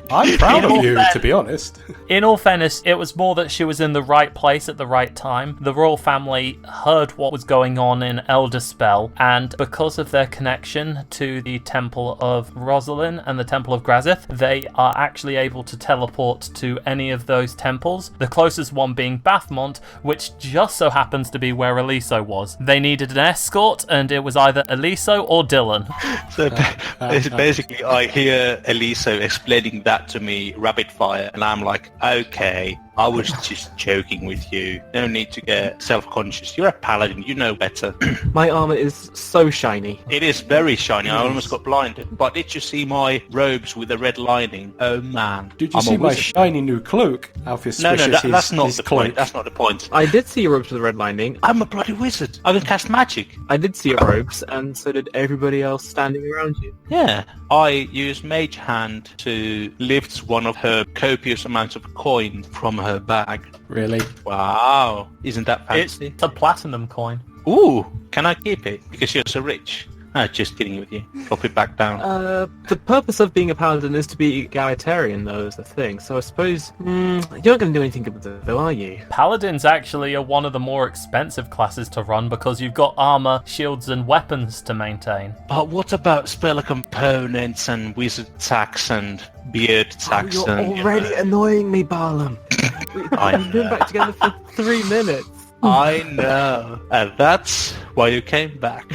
I'm proud In all of you, to be honest. In all fairness, it was more that she was in the right place at the right time. The royal family heard what was going on in Elderspell, and because of their connection to the Temple of Rosalind and the Temple of Grazith, they are actually able to teleport to any of those temples, the closest one being Bathmont, which just so happens to be where Eliso was. They needed an escort, and it was either Eliso or Dylan. So basically, I hear Eliso explaining that to me rapid fire, and I'm like, okay, I was just joking with you. No need to get self-conscious. You're a paladin. You know better. My armor is so shiny. It is very shiny. I almost got blinded. But did you see my robes with the red lining? Oh, man. Did you see my shiny new cloak? Alpheus No, swishes that's not his the cloak. point. That's not the point. I did see your robes with the red lining. I'm a bloody wizard. I can cast magic. I did see your robes, and so did everybody else standing around you. Yeah. I used Mage Hand to lift one of her copious amounts of coin from her bag. Really? Wow. Isn't that fancy? It's a platinum coin. Ooh. Can I keep it? Because you're so rich. No, just kidding with you. Drop it back down. The purpose of being a paladin is to be egalitarian, though, is the thing. So I suppose you're not going to do anything with it, though, are you? Paladins actually are one of the more expensive classes to run because you've got armor, shields, and weapons to maintain. But what about spell components and wizard tax and beard tax? You're and, already annoying me, Barlam. We've been back together for 3 minutes. I know. And that's why you came back.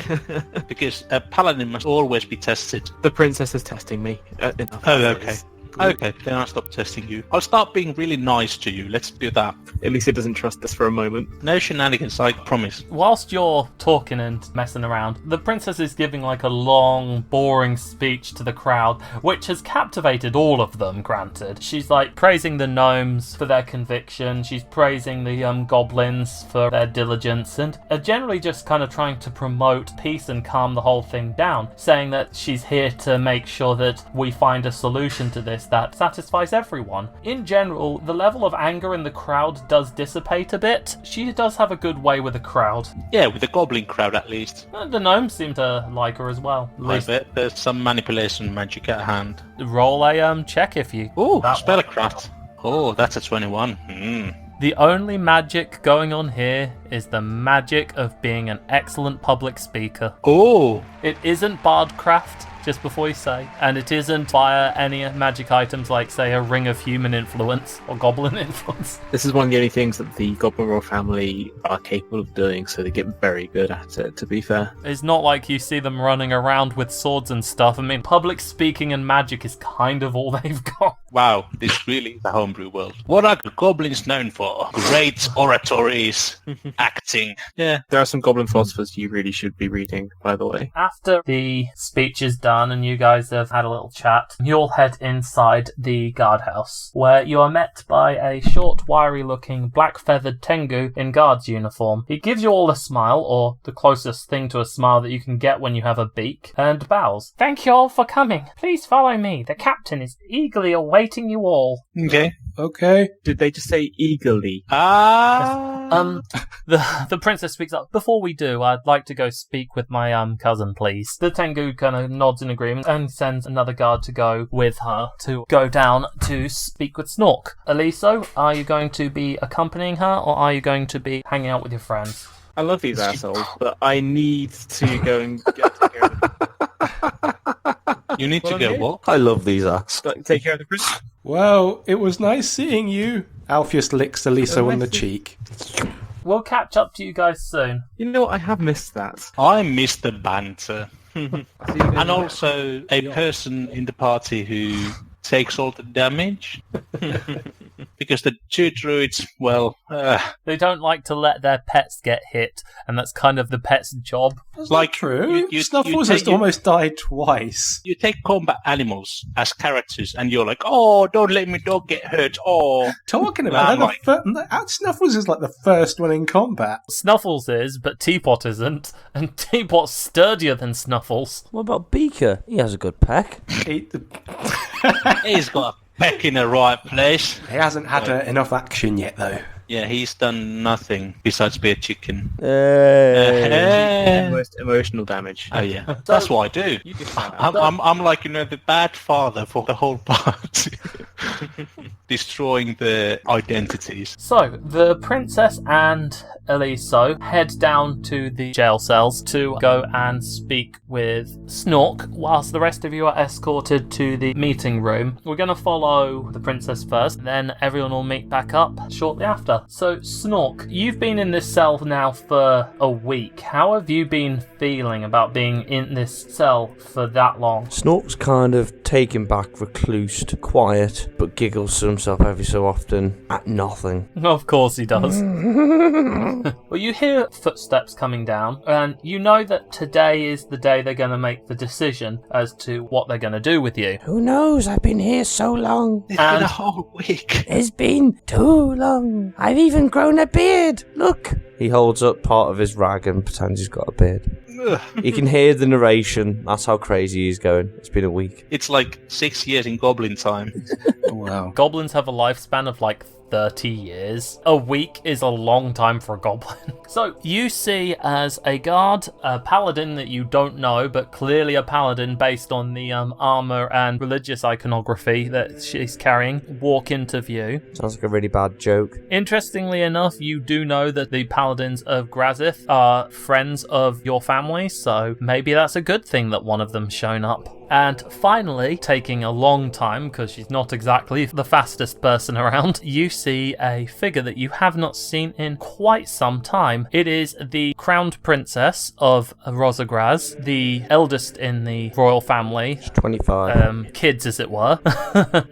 Because a paladin must always be tested. The princess is testing me. Enough. Oh, okay. Okay, then I'll stop testing you. I'll start being really nice to you. Let's do that. At least it doesn't trust us for a moment. No shenanigans, I promise. Whilst you're talking and messing around, the princess is giving like a long, boring speech to the crowd, which has captivated all of them, granted. She's like praising the gnomes for their conviction, she's praising the goblins for their diligence, and generally just kind of trying to promote peace and calm the whole thing down, saying that she's here to make sure that we find a solution to this that satisfies everyone. In general, the level of anger in the crowd does dissipate a bit. She does have a good way with the crowd. Yeah, with the goblin crowd at least. The gnomes seem to like her as well. At I least bet there's some manipulation magic at hand. roll a check if you. Ooh, That spellcraft. Oh, that's a 21. The only magic going on here is the magic of being an excellent public speaker. Oh, It isn't bardcraft, just before you say, and it isn't via any magic items like, say, a ring of human influence or goblin influence. This is one of the only things that the Goblin Royal family are capable of doing, so they get very good at it, to be fair. It's not like you see them running around with swords and stuff. I mean, public speaking and magic is kind of all they've got. wow, this really is a homebrew world. What are the goblins known for? Great oratories, acting. Yeah, there are some Goblin philosophers you really should be reading, by the way. After the speech is done and you guys have had a little chat, you'll head inside the guardhouse, where you are met by a short, wiry-looking, black-feathered Tengu in guard's uniform. He gives you all a smile, or the closest thing to a smile that you can get when you have a beak, and bows. Thank you all for coming. Please follow me. The captain is eagerly awaiting you all. Okay. Okay. Did they just say eagerly? The princess speaks up. Before we do, I'd like to go speak with my cousin, please. The Tengu kind of nods in agreement and sends another guard to go with her to go down to speak with Snork. Eliso, are you going to be accompanying her, or are you going to be hanging out with your friends? I love these assholes, but I need to go and take care of them. You need to go what? I love these acts. Take care of the princess. Well, it was nice seeing you. Alpheus licks Eliso on the nice to- cheek. We'll catch up to you guys soon. You know what? I have missed that. I miss the banter. See you And guys. also a person in the party who takes all the damage. Because the two druids, well, They don't like to let their pets get hit, and that's kind of the pet's job. That's Like, not true. you Snuffles has take- almost died twice. you take combat animals as characters and you're like, oh, don't let my dog get hurt. Oh, Talking about Nah, that, Snuffles is like the first one in combat. Snuffles is, but Teapot isn't, and Teapot's sturdier than Snuffles. What about Beaker? He has a good peck. He he's got a peck in the right place. hasn't had enough action yet, though. Yeah, he's done nothing besides be a chicken. Hey. Most emotional damage. Oh yeah, that's what I do. You can find out. I'm like, the bad father for the whole party, destroying the identities. So, the princess and Eliso head down to the jail cells to go and speak with Snork, whilst the rest of you are escorted to the meeting room. We're going to follow the princess first, then everyone will meet back up shortly after. So, Snork, you've been in this cell now for a week. How have you been feeling about being in this cell for that long? Snork's kind of taken back, reclused, quiet, but giggles to himself every so often at nothing. Of course he does. Well, you hear footsteps coming down, and you know that today is the day they're going to make the decision as to what they're going to do with you. Who knows? I've been here so long. It's been a whole week. It's been too long. I've even grown a beard. Look. He holds up part of his rag and pretends he's got a beard. You can hear the narration. That's how crazy he's going. It's been a week. It's like 6 years in goblin time. Wow. Goblins have a lifespan of like 30 years. A week is a long time for a goblin. So you see as a guard, a paladin that you don't know, but clearly a paladin based on the armor and religious iconography that she's carrying, walk into view. Sounds like a really bad joke. Interestingly enough, you do know that the paladins of Grazith are friends of your family, so maybe that's a good thing that one of them's shown up. And finally, taking a long time, because she's not exactly the fastest person around, you see a figure that you have not seen in quite some time. It is the crowned princess of Rosagraz, the eldest in the royal family. She's 25. Kids, as it were.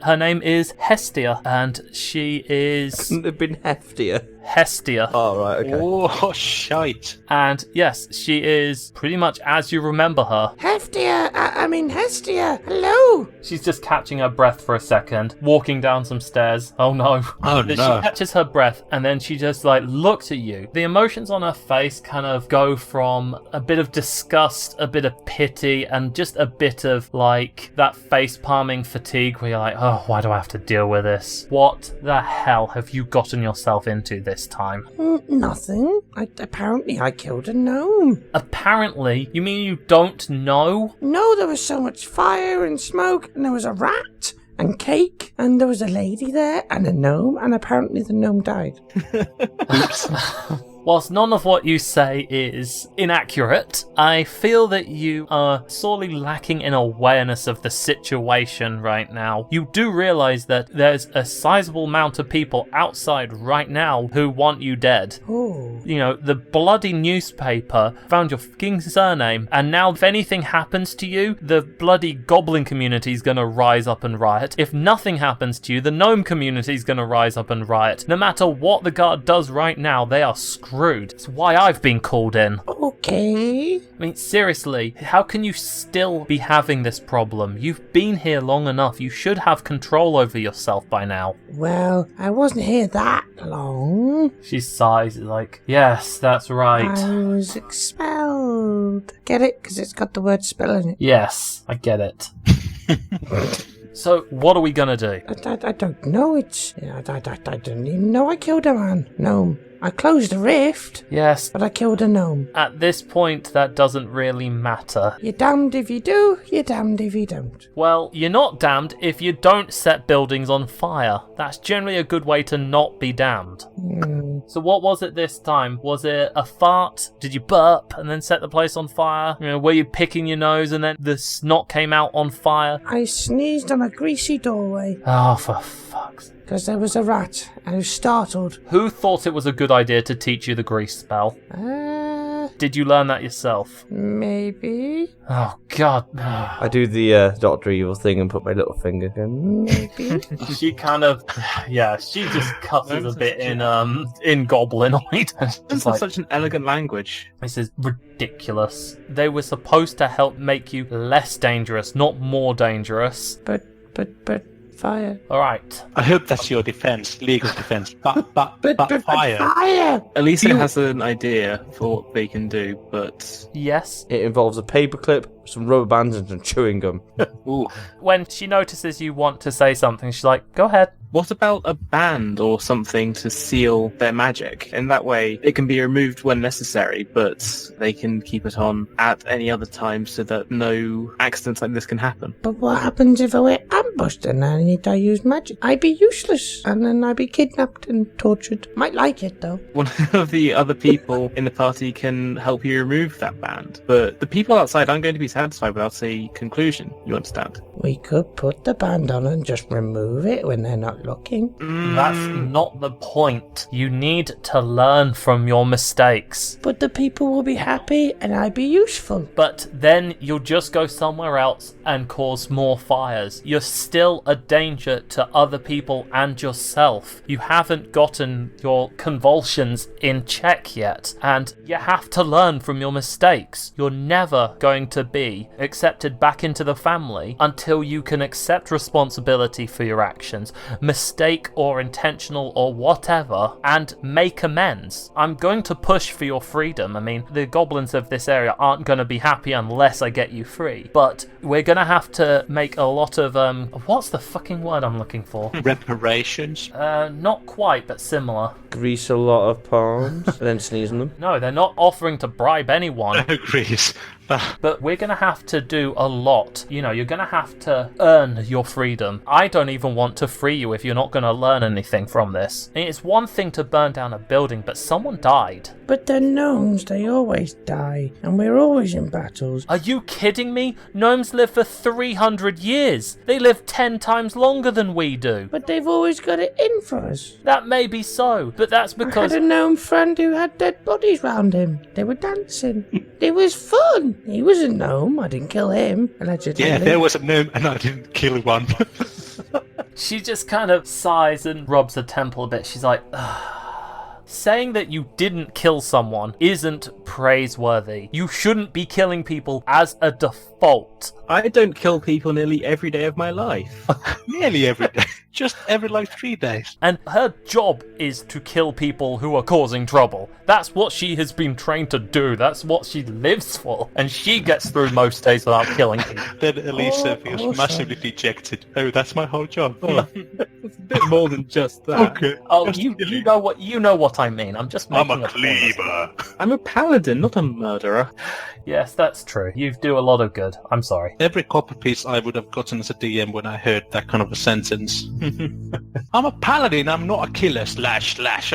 Her name is Hestia, and she is... Couldn't have been heftier. Hestia. Oh, right, okay. Oh, shite. And yes, she is pretty much as you remember her. Hestia. Hestia. Hello. She's just catching her breath for a second, walking down some stairs. Oh no. Oh, She no. catches her breath and then she just like looks at you. The emotions on her face kind of go from a bit of disgust, a bit of pity, and just a bit of like that face palming fatigue where you're like, oh, why do I have to deal with this? What the hell have you gotten yourself into this time? Nothing. Apparently I killed a gnome. Apparently? You mean you don't know? No, there was so much fire and smoke, and there was a rat and cake, and there was a lady there and a gnome, and apparently the gnome died. Whilst none of what you say is inaccurate, I feel that you are sorely lacking in awareness of the situation right now. You do realise that there's a sizable amount of people outside right now who want you dead. Oh. You know, the bloody newspaper found your fucking surname, and now if anything happens to you, the bloody goblin community is gonna rise up and riot. If nothing happens to you, the gnome community is gonna rise up and riot. No matter what the guard does right now, they are screwed. It's why I've been called in. Okay. I mean, seriously, how can you still be having this problem? You've been here long enough. You should have control over yourself by now. Well, I wasn't here that long. She sighs like, yes, that's right. I was expelled. Get it? Because it's got the word spell in it. Yes, I get it. So, what are we gonna do? I don't know. I didn't even know I killed a man. Gnome. I closed the rift, Yes, but I killed a gnome. at this point, that doesn't really matter. You're damned if you do, you're damned if you don't. Well, you're not damned if you don't set buildings on fire. That's generally a good way to not be damned. So what was it this time? Was it a fart? Did you burp and then set the place on fire? You know, were you picking your nose and then the snot came out on fire? I sneezed on a greasy doorway Oh, for fuck's sake. because there was a rat. I was startled. Who thought it was a good idea to teach you the grease spell? Did you learn that yourself? Maybe. Oh, God. I do the Dr. Evil thing and put my little finger in. Maybe. She kind of, yeah, she just cusses a bit in goblinoid. It's It's like, such an elegant language. this is ridiculous. They were supposed to help make you less dangerous, not more dangerous. But fire. All right. I hope that's your defense, legal defense. But fire. Fire! Alicia has an idea for what they can do, but Yes. It involves a paperclip, some rubber bands, and some chewing gum. Ooh. When she notices you want to say something, she's like, go ahead. what about a band or something to seal their magic? In that way, it can be removed when necessary, but they can keep it on at any other time so that no accidents like this can happen. But what happens if I were ambushed and I need to use magic? I'd be useless, and then I'd be kidnapped and tortured. Might like it, though. One of the other people in the party can help you remove that band, but the people outside aren't going to be satisfied without a conclusion, you understand? We could put the band on and just remove it when they're not looking. That's not the point. You need to learn from your mistakes. But the people will be happy and I'd be useful. But then you'll just go somewhere else and cause more fires. You're still a danger to other people and yourself. You haven't gotten your convulsions in check yet, and you have to learn from your mistakes. You're never going to be accepted back into the family until you can accept responsibility for your actions, mistake or intentional or whatever, and make amends. I'm going to push for your freedom. I mean, the goblins of this area aren't going to be happy unless I get you free, but we're going to have to make a lot of, what's the fucking word I'm looking for? Reparations? Not quite, but similar. Grease a lot of palms and then sneeze on them. No, they're not offering to bribe anyone. Agrees. But we're going to have to do a lot. You know, you're going to have to earn your freedom. I don't even want to free you if you're not going to learn anything from this. I mean, it's one thing to burn down a building, but someone died. But they're gnomes, they always die, and we're always in battles. Are you kidding me? Gnomes live for 300 years. They live 10 times longer than we do. But they've always got it in for us. That may be so, but that's because... I had a gnome friend who had dead bodies round him. They were dancing. It was fun. He was a gnome. I didn't kill him, allegedly. Yeah, there was a gnome and I didn't kill one. She just kind of sighs and rubs her temple a bit. She's like, ugh. Saying that you didn't kill someone isn't praiseworthy. You shouldn't be killing people as a default. I don't kill people nearly every day of my life. Nearly every day. Just every 3 days. And her job is to kill people who are causing trouble. That's what she has been trained to do. That's what she lives for. And she gets through most days without killing people. Then Elisa feels massively dejected. Oh, that's my whole job. Oh. It's a bit more than just that. Okay. Oh, Just you kidding. know what I mean. I'm just making I'm a point. cleaver. I'm a paladin, not a murderer. Yes, that's true. You do a lot of good. I'm sorry. Every copper piece I would have gotten as a DM when I heard that kind of a sentence. I'm a paladin, I'm not a killer, slash.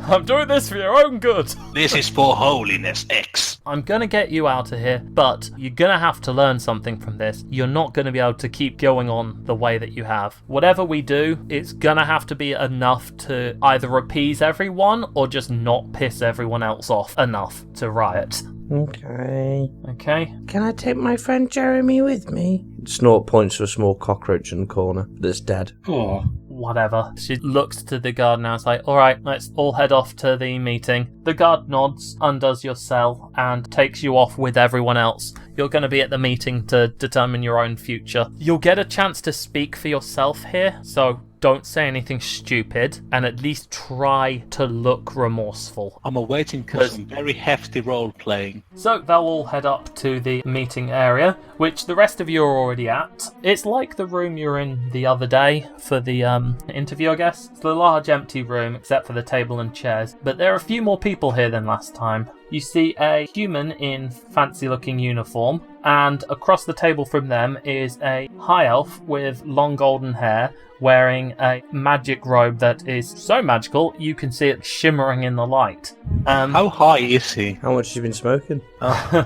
I'm doing this for your own good. This is for holiness, X. I'm gonna get you out of here, but you're gonna have to learn something from this. You're not gonna be able to keep going on the way that you have. Whatever we do, it's gonna have to be enough to either appease everyone or just not piss everyone else off enough to riot. Okay. Okay? Can I take my friend Jeremy with me? Snork points to a small cockroach in the corner that's dead. Oh, Whatever. She looks to the guard now. It's like, alright, let's all head off to the meeting. The guard nods, undoes your cell, and takes you off with everyone else. You're going to be at the meeting to determine your own future. You'll get a chance to speak for yourself here, so don't say anything stupid, and at least try to look remorseful. I'm awaiting for some very hefty role-playing. So they'll all head up to the meeting area, which the rest of you are already at. It's like the room you were in the other day for the interview, I guess. It's a large empty room, except for the table and chairs, but there are a few more people here than last time. You see a human in fancy-looking uniform, and across the table from them is a high elf with long golden hair, wearing a magic robe that is so magical you can see it shimmering in the light. How high is he? How much have you been smoking?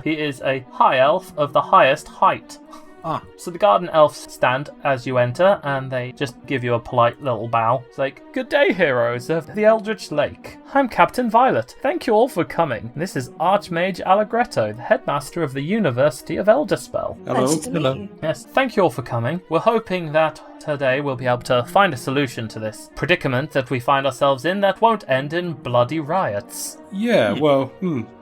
He is a high elf of the highest height. So the garden elves stand as you enter, and they just give you a polite little bow. It's like, good day, heroes of the Eldritch Lake. I'm Captain Violet. Thank you all for coming. This is Archmage Allegretto, the headmaster of the University of Elderspell. hello. Nice to meet you. Yes, thank you all for coming. We're hoping that today we'll be able to find a solution to this predicament that we find ourselves in that won't end in bloody riots. Yeah, well,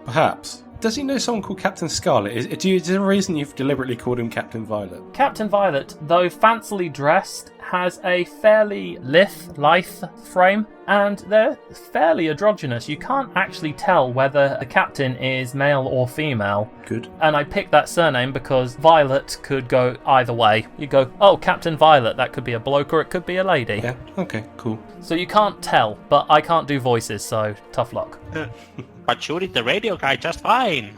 perhaps. Does he know someone called Captain Scarlet? Is there a reason you've deliberately called him Captain Violet? Captain Violet, though fancily dressed, has a fairly lithe frame, and they're fairly androgynous. You can't actually tell whether the captain is male or female. Good. And I picked that surname because Violet could go either way. You go, oh, Captain Violet, that could be a bloke or it could be a lady. Yeah, okay, cool. So you can't tell, but I can't do voices, so tough luck. But surely the radio guy just fine.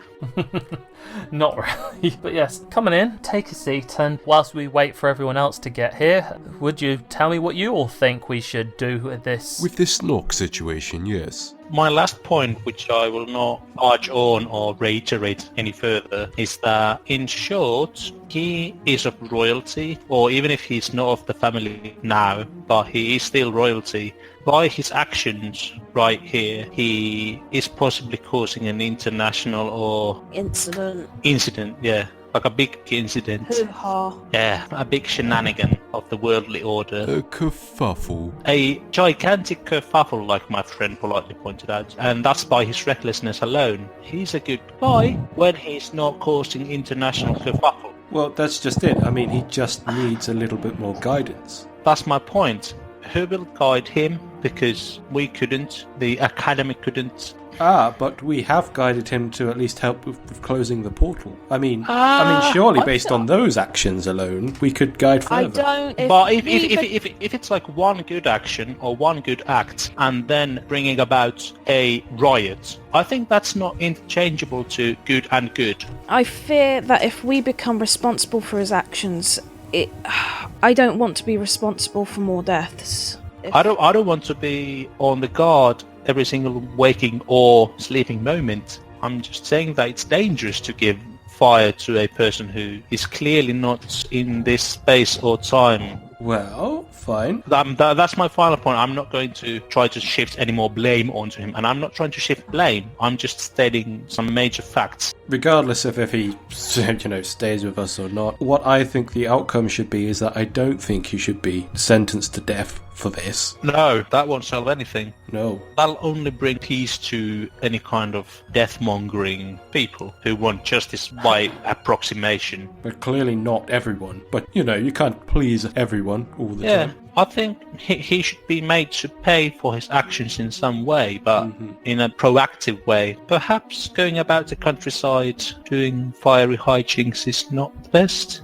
Not really. But yes, coming in, take a seat, and whilst we wait for everyone else to get here, would you tell me what you all think we should do with this? With this Snork situation, yes. My last point, which I will not arch on or reiterate any further, is that, in short, he is of royalty, or even if he's not of the family now, but he is still royalty. By his actions right here, he is possibly causing an international or incident, yeah. Like a big incident. Hoo-ha. Yeah, a big shenanigan of the worldly order. A kerfuffle. A gigantic kerfuffle, like my friend politely pointed out. And that's by his recklessness alone. He's a good guy when he's not causing international kerfuffle. Well, that's just it. I mean, he just needs a little bit more guidance. That's my point. Who will guide him? Because we couldn't. The Academy couldn't. But we have guided him to at least help with closing the portal. I mean, surely based on those actions alone, we could guide further. But if it's like one good action or one good act and then bringing about a riot, I think that's not interchangeable to good and good. I fear that if we become responsible for his actions, I don't want to be responsible for more deaths. I don't want to be on the guard every single waking or sleeping moment. I'm just saying that it's dangerous to give fire to a person who is clearly not in this space or time. Well, fine. That's my final point. I'm not going to try to shift any more blame onto him, and I'm not trying to shift blame. I'm just stating some major facts. Regardless of if he, stays with us or not, what I think the outcome should be is that I don't think he should be sentenced to death for this. No, that won't solve anything. No. That'll only bring peace to any kind of death-mongering people who want justice by approximation. But clearly not everyone. But, you can't please everyone all the time. I think he should be made to pay for his actions in some way, but in a proactive way. Perhaps going about the countryside doing fiery hijinks is not the best.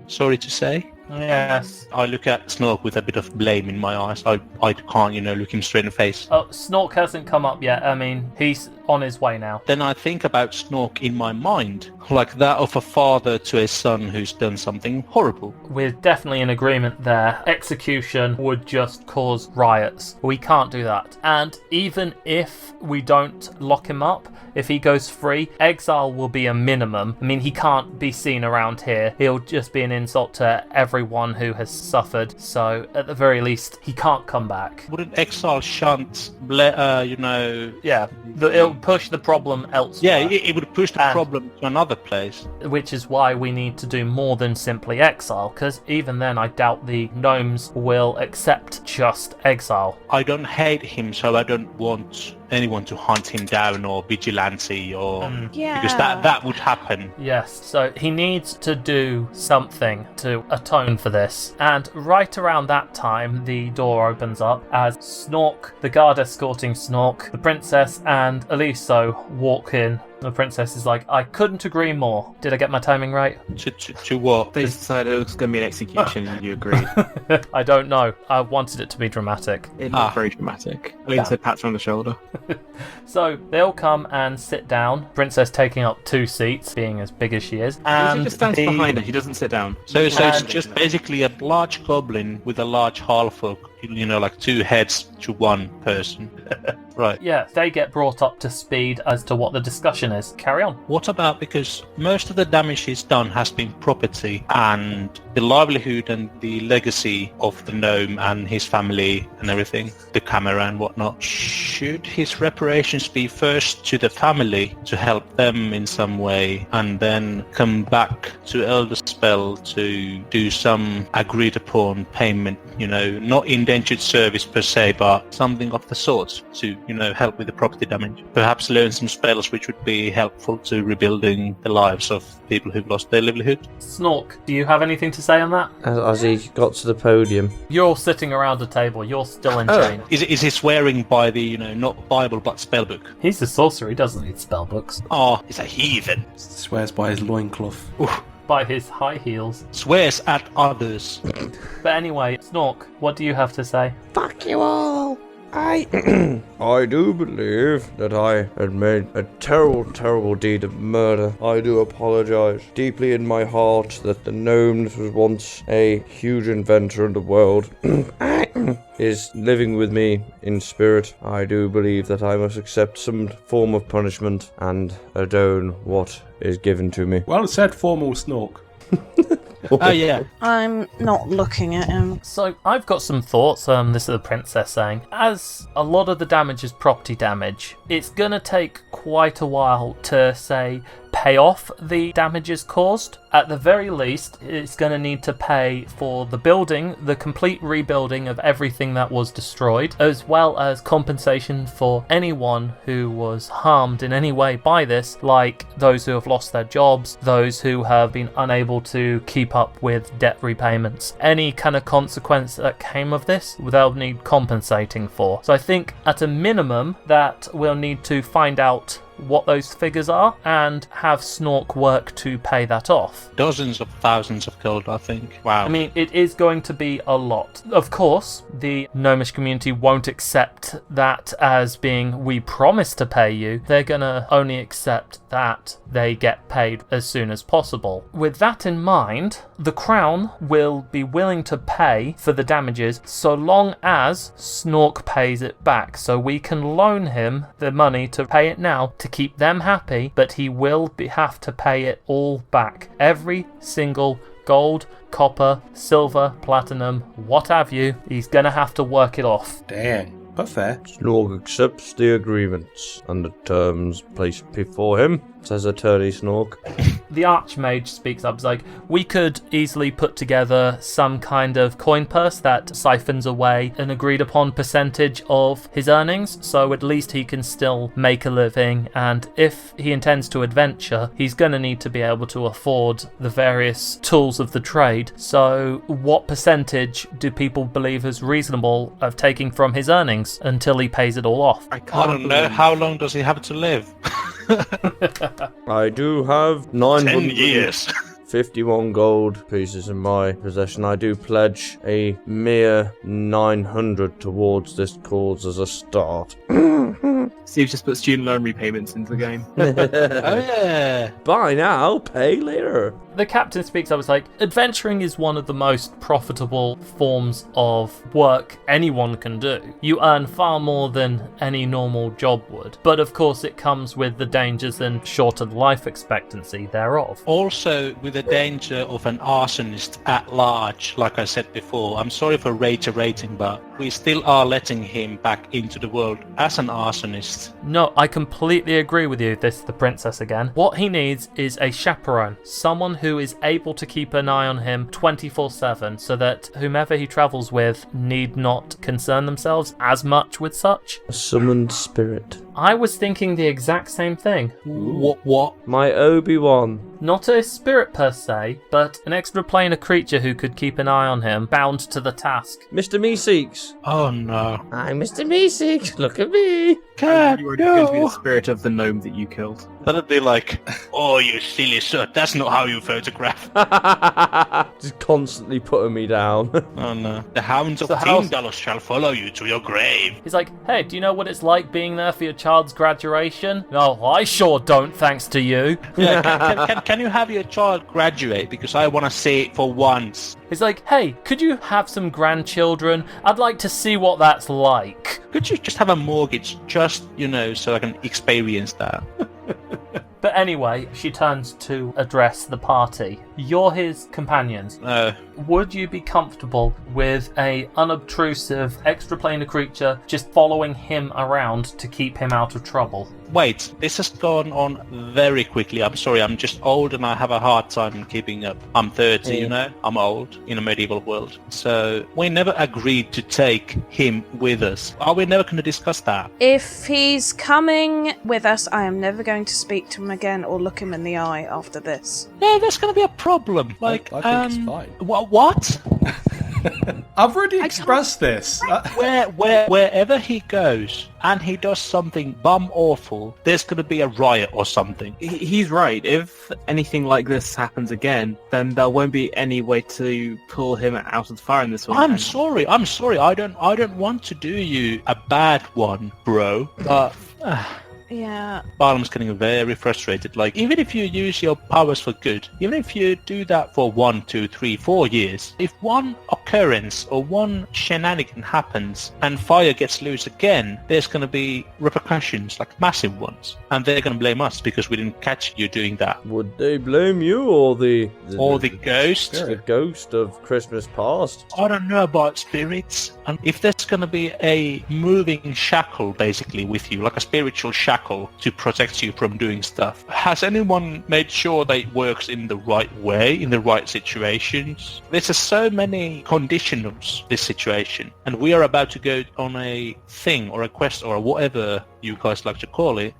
Sorry to say. Yes. I look at Snork with a bit of blame in my eyes. I can't, look him straight in the face. Oh, Snork hasn't come up yet. I mean, he's on his way now. Then I think about Snork in my mind, like that of a father to a son who's done something horrible. We're definitely in agreement there. Execution would just cause riots. We can't do that. And even if we don't lock him up, if he goes free, exile will be a minimum. I mean, he can't be seen around here. He'll just be an insult to everyone who has suffered. So, at the very least, he can't come back. Wouldn't exile shunt, Yeah, it'll push the problem elsewhere. Yeah, it would push the problem to another place. Which is why we need to do more than simply exile, because even then I doubt the gnomes will accept just exile. I don't hate him, so I don't want anyone to hunt him down or vigilante or because that would happen. Yes, so he needs to do something to atone for this. And right around that time, the door opens up as Snork, the guard escorting Snork, the princess, and Aliso walk in. The princess is like, I couldn't agree more. Did I get my timing right? To what? They decided it was going to be an execution and you agreed. I don't know. I wanted it to be dramatic. It looked very dramatic. Lynn said pats her on the shoulder. So they'll come and sit down. Princess taking up 2 seats, being as big as she is. And he just stands behind her. He doesn't sit down. So it's just basically a large goblin with a large half-orc. Like 2 heads to 1 person. Right. Yeah, they get brought up to speed as to what the discussion is. Carry on. What about, because most of the damage he's done has been property and the livelihood and the legacy of the gnome and his family and everything, the camera and whatnot. Should his reparations be first to the family to help them in some way and then come back to Elder Spell to do some agreed upon payment, not indentured service per se, but something of the sort to, help with the property damage. Perhaps learn some spells which would be helpful to rebuilding the lives of people who've lost their livelihood. Snork, do you have anything to say on that? As he got to the podium. You're all sitting around a table. You're still in chain. Is he swearing by the, not Bible, but spellbook? He's a sorcerer. He doesn't need spellbooks. Oh, he's a heathen. Swears by his loincloth. By his high heels. Swears at others. But anyway, Snork, what do you have to say? Fuck you all. I do believe that I had made a terrible, terrible deed of murder. I do apologize deeply in my heart that the gnome that was once a huge inventor of the world is living with me in spirit. I do believe that I must accept some form of punishment and adone what is given to me. Well said, formal Snork. Oh, yeah. I'm not looking at him. So I've got some thoughts. This is the princess saying, as a lot of the damage is property damage, it's gonna take quite a while to say pay off the damages caused. At the very least, it's going to need to pay for the building, the complete rebuilding of everything that was destroyed, as well as compensation for anyone who was harmed in any way by this, like those who have lost their jobs, those who have been unable to keep up with debt repayments. Any kind of consequence that came of this, they'll need compensating for. So I think at a minimum that we'll need to find out what those figures are and have Snork work to pay that off. Dozens of thousands of gold, I think. Wow. I mean, it is going to be a lot. Of course, the gnomish community won't accept that as being, we promise to pay you. They're gonna only accept that they get paid as soon as possible. With that in mind, the Crown will be willing to pay for the damages so long as Snork pays it back. So we can loan him the money to pay it now to keep them happy, but he will have to pay it all back. Every single gold, copper, silver, platinum, what have you, he's gonna have to work it off. Damn. But fair. Snork accepts the agreements and the terms placed before him, says Attorney Snork. The Archmage speaks up. It's like, we could easily put together some kind of coin purse that siphons away an agreed upon percentage of his earnings, so at least he can still make a living, and if he intends to adventure, he's going to need to be able to afford the various tools of the trade. So what percentage do people believe is reasonable of taking from his earnings until he pays it all off? I don't know. How long does he have to live? I do have 10 years. 51 gold pieces in my possession. I do pledge a mere 900 towards this cause as a start. Steve's just put student loan repayments into the game. Oh, yeah. Buy now, pay later. The captain speaks up. It's like, adventuring is one of the most profitable forms of work anyone can do. You earn far more than any normal job would. But of course it comes with the dangers and shorter life expectancy thereof. Also, with the danger of an arsonist at large, like I said before, I'm sorry for reiterating, but we still are letting him back into the world as an arsonist. No, I completely agree with you. This is the princess again. What he needs is a chaperone, someone who is able to keep an eye on him 24/7, so that whomever he travels with need not concern themselves as much with such. A summoned spirit. I was thinking the exact same thing. What? My Obi-Wan. Not a spirit per se, but an extra-planar creature who could keep an eye on him, bound to the task. Mr. Meeseeks. Oh, no. I'm Mr. Meeseeks, look at me. God, You were going to be the spirit of the gnome that you killed. That'd be like, oh, you silly sir, that's not how you photograph. Just constantly putting me down. Oh, no. The hounds of So how- Tyndall shall follow you to your grave. He's like, hey, do you know what it's like being there for your child's graduation? No, I sure don't, thanks to you. Yeah, can you have your child graduate? Because I want to see it for once. He's like, hey, could you have some grandchildren? I'd like to see what that's like. Could you just have a mortgage, just, so I can experience that? But anyway, she turns to address the party. You're his companions. Would you be comfortable with a unobtrusive extraplanar creature just following him around to keep him out of trouble? Wait, this has gone on very quickly. I'm sorry, I'm just old and I have a hard time keeping up. I'm 30, I'm old in a medieval world. So we never agreed to take him with us. Are we never going to discuss that? If he's coming with us, I am never going to speak to him again or look him in the eye after this. Yeah, there's going to be a problem. I think it's fine. What? I've already expressed this. Wherever he goes and he does something bum awful, there's going to be a riot or something. He's right. If anything like this happens again, then there won't be any way to pull him out of the fire in this one. I'm sorry. I don't want to do you a bad one, bro. But Yeah. Barnum's getting very frustrated. Like, even if you use your powers for good, even if you do that for 1, 2, 3, 4 years, if one occurrence or one shenanigan happens and fire gets loose again, there's going to be repercussions, like massive ones. And they're going to blame us because we didn't catch you doing that. Would they blame you or the ghost? The ghost of Christmas past? I don't know about spirits. And if there's going to be a moving shackle, basically, with you, like a spiritual shackle to protect you from doing stuff, has anyone made sure that it works in the right way, in the right situations? There's so many conditionals, this situation. And we are about to go on a thing or a quest or whatever you guys like to call it,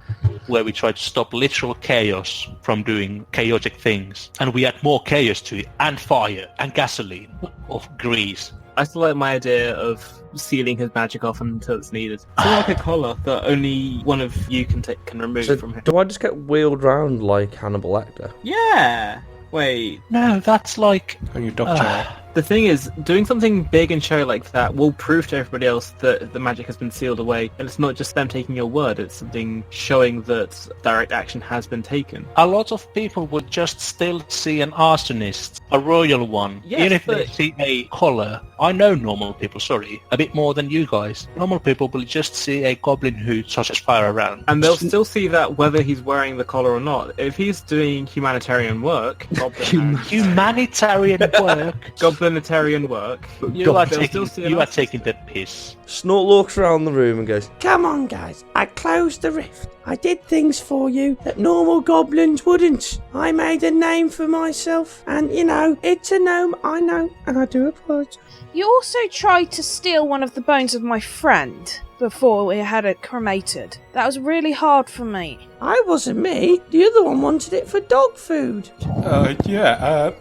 where we try to stop literal chaos from doing chaotic things. And we add more chaos to it, and fire, and gasoline, of grease. I still like my idea of sealing his magic off until it's needed. It's like a collar that only one of you can remove from him. Do I just get wheeled round like Hannibal Lecter? Yeah! Wait. No, that's like... On your dog chair. The thing is, doing something big and showy like that will prove to everybody else that the magic has been sealed away, and it's not just them taking your word, it's something showing that direct action has been taken. A lot of people would just still see an arsonist, a royal one, Yes, even if but- they see a collar. I know normal people, a bit more than you guys. Normal people will just see a goblin who tosses fire around. And they'll still see that whether he's wearing the collar or not. If he's doing humanitarian work, Humanitarian work? Goblinitarian work, You are they'll still see an taking the piss. Snort looks around the room and goes, Come on, guys. I closed the rift. I did things for you that normal goblins wouldn't. I made a name for myself. And, it's a gnome, I know. And I do apologise. You also tried to steal one of the bones of my friend before we had it cremated. That was really hard for me. I wasn't me. The other one wanted it for dog food. Yeah.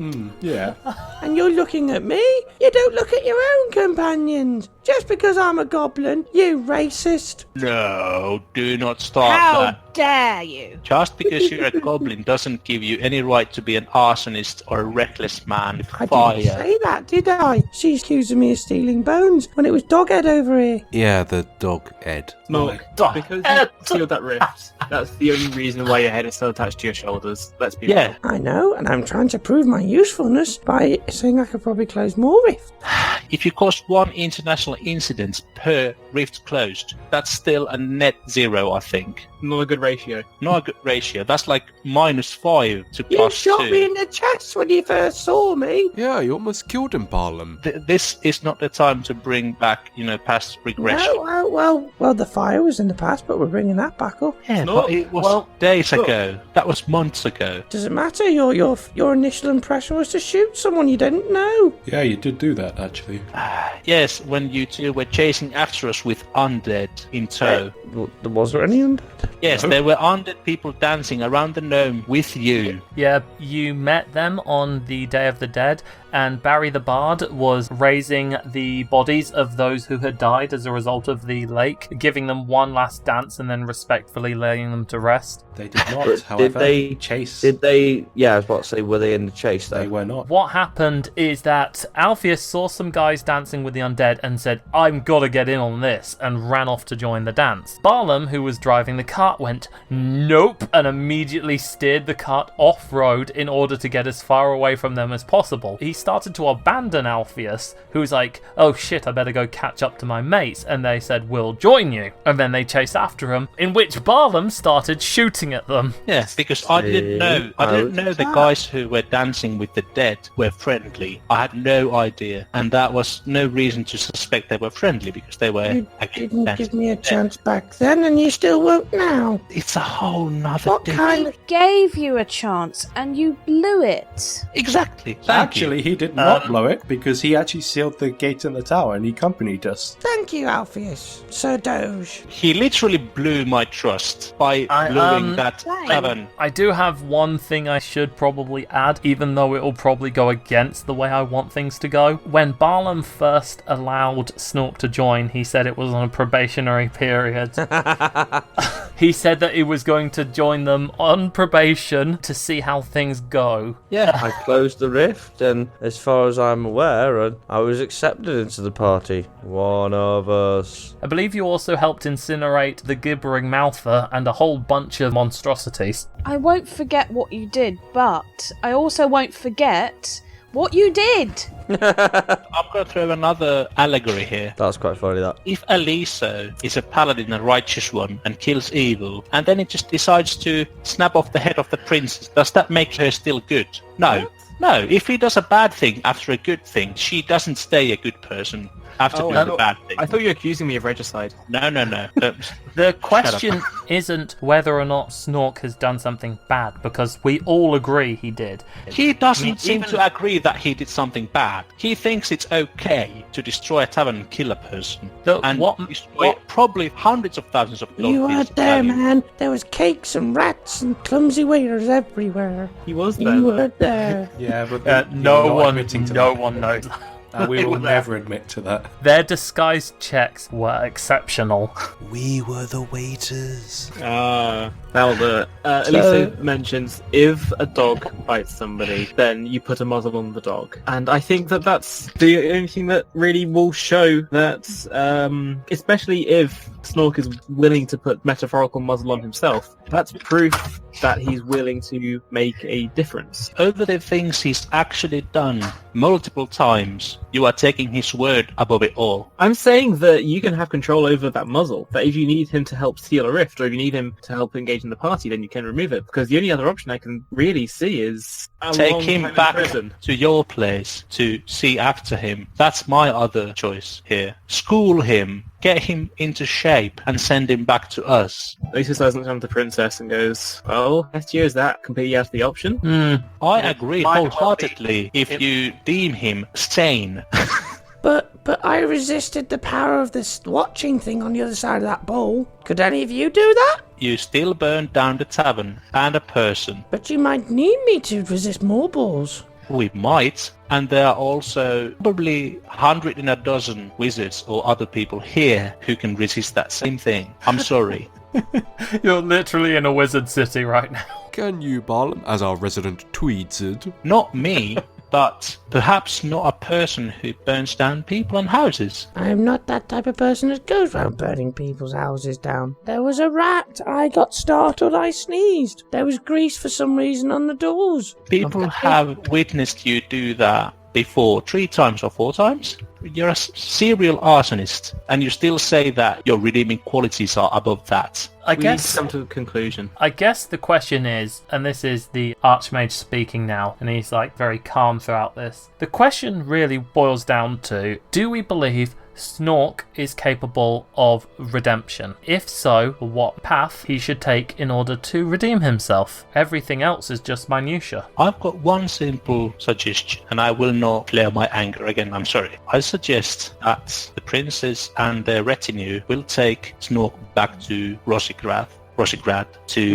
And you're looking at me? You don't look at your own companions. Just because I'm a goblin, you racist. No, do not start How that. dare you? Just because you're a goblin doesn't give you any right to be an arsonist or a reckless man with I fire. didn't say that, did I? She's accusing me of stealing bones when it was Doghead over here. Yeah, the dog Ed. Snork, because you sealed that rift, that's the only reason why your head is still attached to your shoulders. Let's be real. I know, and I'm trying to prove my usefulness by saying I could probably close more rifts. If you cause one international incident per rift closed, that's still a net 0, I think. Not a good ratio. Not a good ratio. That's like -5 to You +2. shot me in the chest when you first saw me. Yeah, you almost killed him, Barlam. This is not the time to bring back, past regression. No, well, the fire was in the past, but we're bringing that back up. Yeah, No, but it was days ago. That was months ago. Does it matter? Your initial impression was to shoot someone you didn't know. Yeah, you did do that, actually. Yes, when you two were chasing after us with undead in tow. was there any undead? Yes, there were undead people dancing around the gnome with you. Yeah, you met them on the Day of the Dead, and Barry the Bard was raising the bodies of those who had died as a result of the lake, giving them one last dance and then respectfully laying them to rest. They did not, however. they chase? Did they? Yeah, I was about to say, were they in the chase though? They were not. What happened is that Alpheus saw some guys dancing with the undead and said, "I'm gotta get in on this," and ran off to join the dance. Barlam, who was driving the cart, went, "Nope," and immediately steered the cart off-road in order to get as far away from them as possible. He started to abandon Alpheus, who was like, "Oh shit, I better go catch up to my mates," and they said, "We'll join you." And then they chased after him, in which Barlam started shooting at them. Yes, because I didn't know the guys who were dancing with the dead were friendly. I had no idea, and that was no reason to suspect they were friendly because they were You actually didn't dancing give me a with the dead. chance back then, and you still won't now. It's a whole nother What thing. kind of... Gave you a chance and you blew it. Exactly. Thank Actually, you. he did not blow it because he actually sealed the gate in the tower and he accompanied us. Thank you, Alpheus. Sir Doge. He literally blew my trust by Right, blowing that Thanks. tavern. I do have one thing I should probably add, even though it will probably go against the way I want things to go. When Barlam first allowed Snork to join, he said it was on a probationary period. He said that he was going to join them on probation to see how things go. Yeah, I closed the rift, and as far as I'm aware, I was accepted into the party. One of us. I believe you also helped incinerate the gibbering Malfa and a whole bunch of monstrosities. I won't forget what you did, but I also won't forget what you did. I'm going to throw another allegory here. That's quite funny, that. If Aliso is a paladin, a righteous one, and kills evil, and then it just decides to snap off the head of the princess, does that make her still good? No. What? No, if he does a bad thing after a good thing, she doesn't stay a good person after doing a bad thing. I thought you were accusing me of regicide. No. The question isn't whether or not Snork has done something bad, because we all agree he did. He doesn't seem to agree that he did something bad. He thinks it's okay to destroy a tavern and kill a person. Destroy probably hundreds of thousands of gold You pieces weren't there, value. man. There was cakes and rats and clumsy waiters everywhere. He was there. You weren't there. Yeah, but No you're not one admitting to no that. one knows. We will never admit to that. Their disguise checks were exceptional. We were the waiters. That'll do it. Elisa mentions if a dog bites somebody, then you put a muzzle on the dog. And I think that that's the only thing that really will show that, especially if Snork is willing to put metaphorical muzzle on himself, that's proof that he's willing to make a difference. Over the things he's actually done multiple times, you are taking his word above it all. I'm saying that you can have control over that muzzle, that if you need him to help steal a rift, or if you need him to help engage in the party, then you can remove it, because the only other option I can really see is a Take long him time in back prison. to your place to see after him. That's my other choice here. School him, get him into shape, and send him back to us. Lisa doesn't come to the princess and goes, well, Hestia, is that completely out of the option? I agree wholeheartedly if you deem him sane. But I resisted the power of this watching thing on the other side of that bowl. Could any of you do that? You still burned down the tavern and a person. But you might need me to resist more balls. We might, and there are also probably 100 in a dozen wizards or other people here who can resist that same thing. I'm sorry. You're literally in a wizard city right now. Can you, Barlam, as our resident Tweedzard? Not me, but perhaps not a person who burns down people and houses. I am not that type of person that goes round burning people's houses down. There was a rat. I got startled. I sneezed. There was grease for some reason on the doors. People have witnessed you do that before 3 times or 4 times. You're a serial arsonist, and you still say that your redeeming qualities are above that. I We need guess to come to a conclusion. I guess the question is, and this is the Archmage speaking now, and he's like very calm throughout this. The question really boils down to, do we believe Snork is capable of redemption? If so, what path he should take in order to redeem himself? Everything else is just minutiae. I've got one simple suggestion, and I will not flare my anger again, I'm sorry. I suggest that the princess and their retinue will take Snork back to Rosigrad to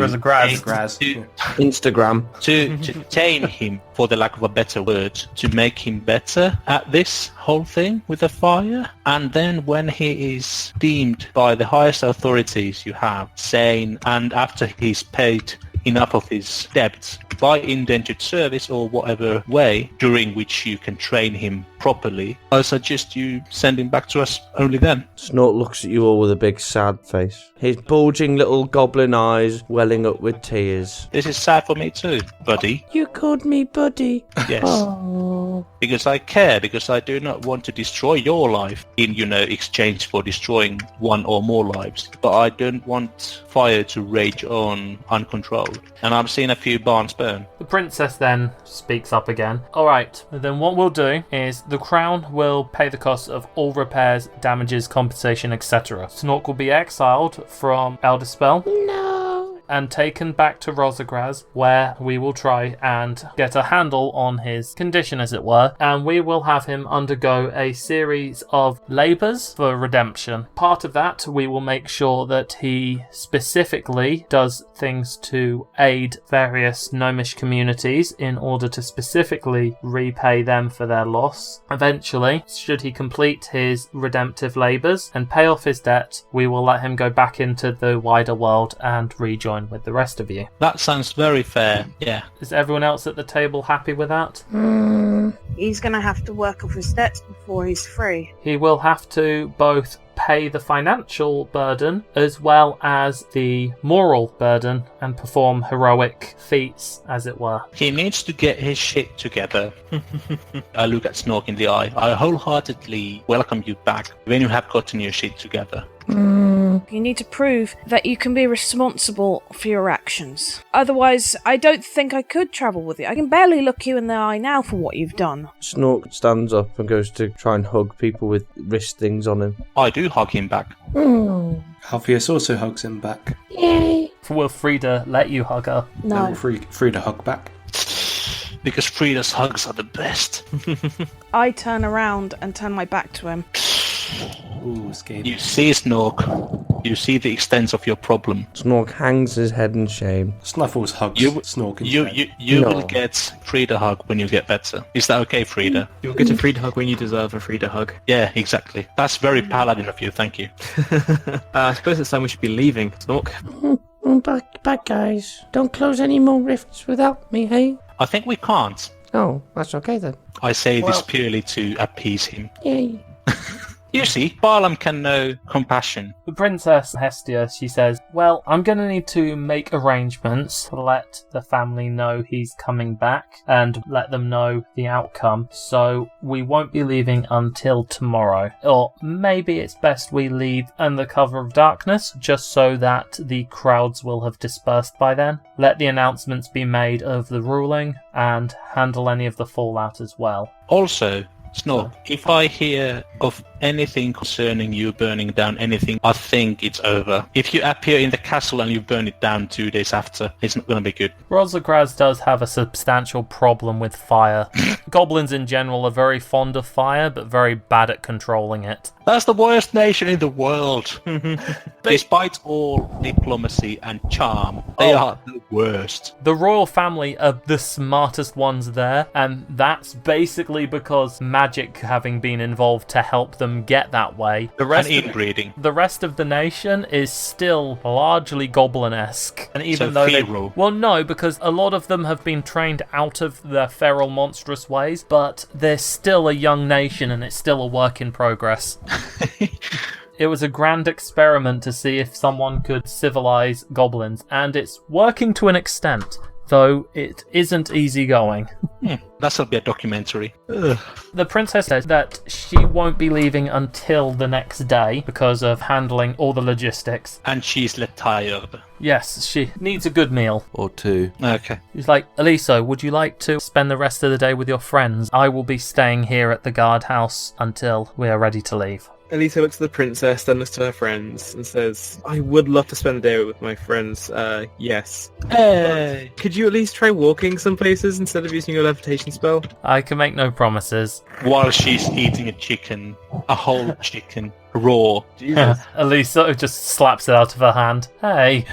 Instagram. to tame him, for the lack of a better word, to make him better at this whole thing with the fire. And then when he is deemed by the highest authorities you have sane, and after he's paid enough of his debts by indentured service or whatever way during which you can train him properly, I suggest you send him back to us only then. Snork looks at you all with a big sad face. His bulging little goblin eyes welling up with tears. This is sad for me too, buddy. You called me buddy. Yes. Oh. Because I care, because I do not want to destroy your life in, exchange for destroying one or more lives. But I don't want fire to rage on uncontrolled. And I've seen a few barns burn. The princess then speaks up again. Alright, then what we'll do is the crown will pay the cost of all repairs, damages, compensation, etc. Snork will be exiled from Elderspell. No. and taken back to Rosagraz, where we will try and get a handle on his condition, as it were, and we will have him undergo a series of labours for redemption. Part of that, we will make sure that he specifically does things to aid various gnomish communities in order to specifically repay them for their loss. Eventually, should he complete his redemptive labours and pay off his debt, we will let him go back into the wider world and rejoin with the rest of you. That sounds very fair, yeah. Is everyone else at the table happy with that? He's going to have to work off his debts before he's free. He will have to both pay the financial burden as well as the moral burden and perform heroic feats, as it were. He needs to get his shit together. I look at Snork in the eye. I wholeheartedly welcome you back when you have gotten your shit together. You need to prove that you can be responsible for your actions. Otherwise, I don't think I could travel with you. I can barely look you in the eye now for what you've done. Snork stands up and goes to try and hug people with wrist things on him. I do hug him back. Alpheus also hugs him back. Yay. Will Frida let you hug her? No. Will Frida hug back? Because Frida's hugs are the best. I turn around and turn my back to him. Ooh, scared. You see, Snork. You see the extent of your problem. Snork hangs his head in shame. Snuffles hugs Snork instead. You will get Frida hug when you get better. Is that okay, Frida? You'll get a Frida hug when you deserve a Frida hug. Yeah, exactly. That's very paladin of you, thank you. I suppose it's time we should be leaving, Snork. Back, guys. Don't close any more rifts without me, hey? I think we can't. Oh, that's okay then. I say this purely to appease him. Yay. You see, Balaam can know compassion. The Princess Hestia, she says, well, I'm going to need to make arrangements to let the family know he's coming back and let them know the outcome. So we won't be leaving until tomorrow. Or maybe it's best we leave under cover of darkness, just so that the crowds will have dispersed by then. Let the announcements be made of the ruling and handle any of the fallout as well. Also, Snork, if I hear of anything concerning you burning down anything, I think it's over. If you appear in the castle and you burn it down 2 days after, it's not going to be good. Rosagraz does have a substantial problem with fire. Goblins in general are very fond of fire, but very bad at controlling it. That's the worst nation in the world. Despite all diplomacy and charm, they are the worst. The royal family are the smartest ones there, and that's basically because magic having been involved to help them get that way. The rest of the nation is still largely goblin-esque. And even so though feral. Well, no, because a lot of them have been trained out of their feral, monstrous ways, but they're still a young nation and it's still a work in progress. It was a grand experiment to see if someone could civilize goblins, and it's working to an extent, though it isn't easy going. That'll be a documentary. The princess says that she won't be leaving until the next day because of handling all the logistics. And she's tired. Yes, she needs a good meal. Or two. Okay. She's like, Aliso, would you like to spend the rest of the day with your friends? I will be staying here at the guardhouse until we are ready to leave. Elisa looks at the princess, then looks to her friends, and says, I would love to spend the day with my friends, yes. Hey! Could you at least try walking some places instead of using your levitation spell? I can make no promises. While she's eating a whole chicken, raw. Jesus. Elisa just slaps it out of her hand. Hey!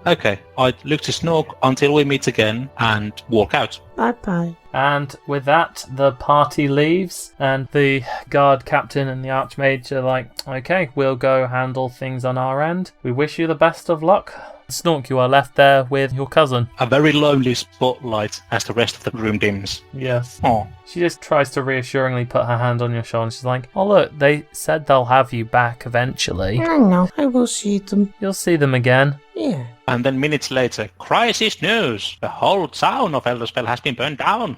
Okay, I look to Snork until we meet again and walk out. Bye-bye. And with that, the party leaves, and the guard captain and the archmage are like, okay, we'll go handle things on our end. We wish you the best of luck. Snork, you are left there with your cousin. A very lonely spotlight as the rest of the room dims. Yes. Oh. She just tries to reassuringly put her hand on your shoulder. She's like, oh look, they said they'll have you back eventually. I know. I will see them. You'll see them again. Yeah. And then minutes later, crisis news! The whole town of Elderspell has been burned down.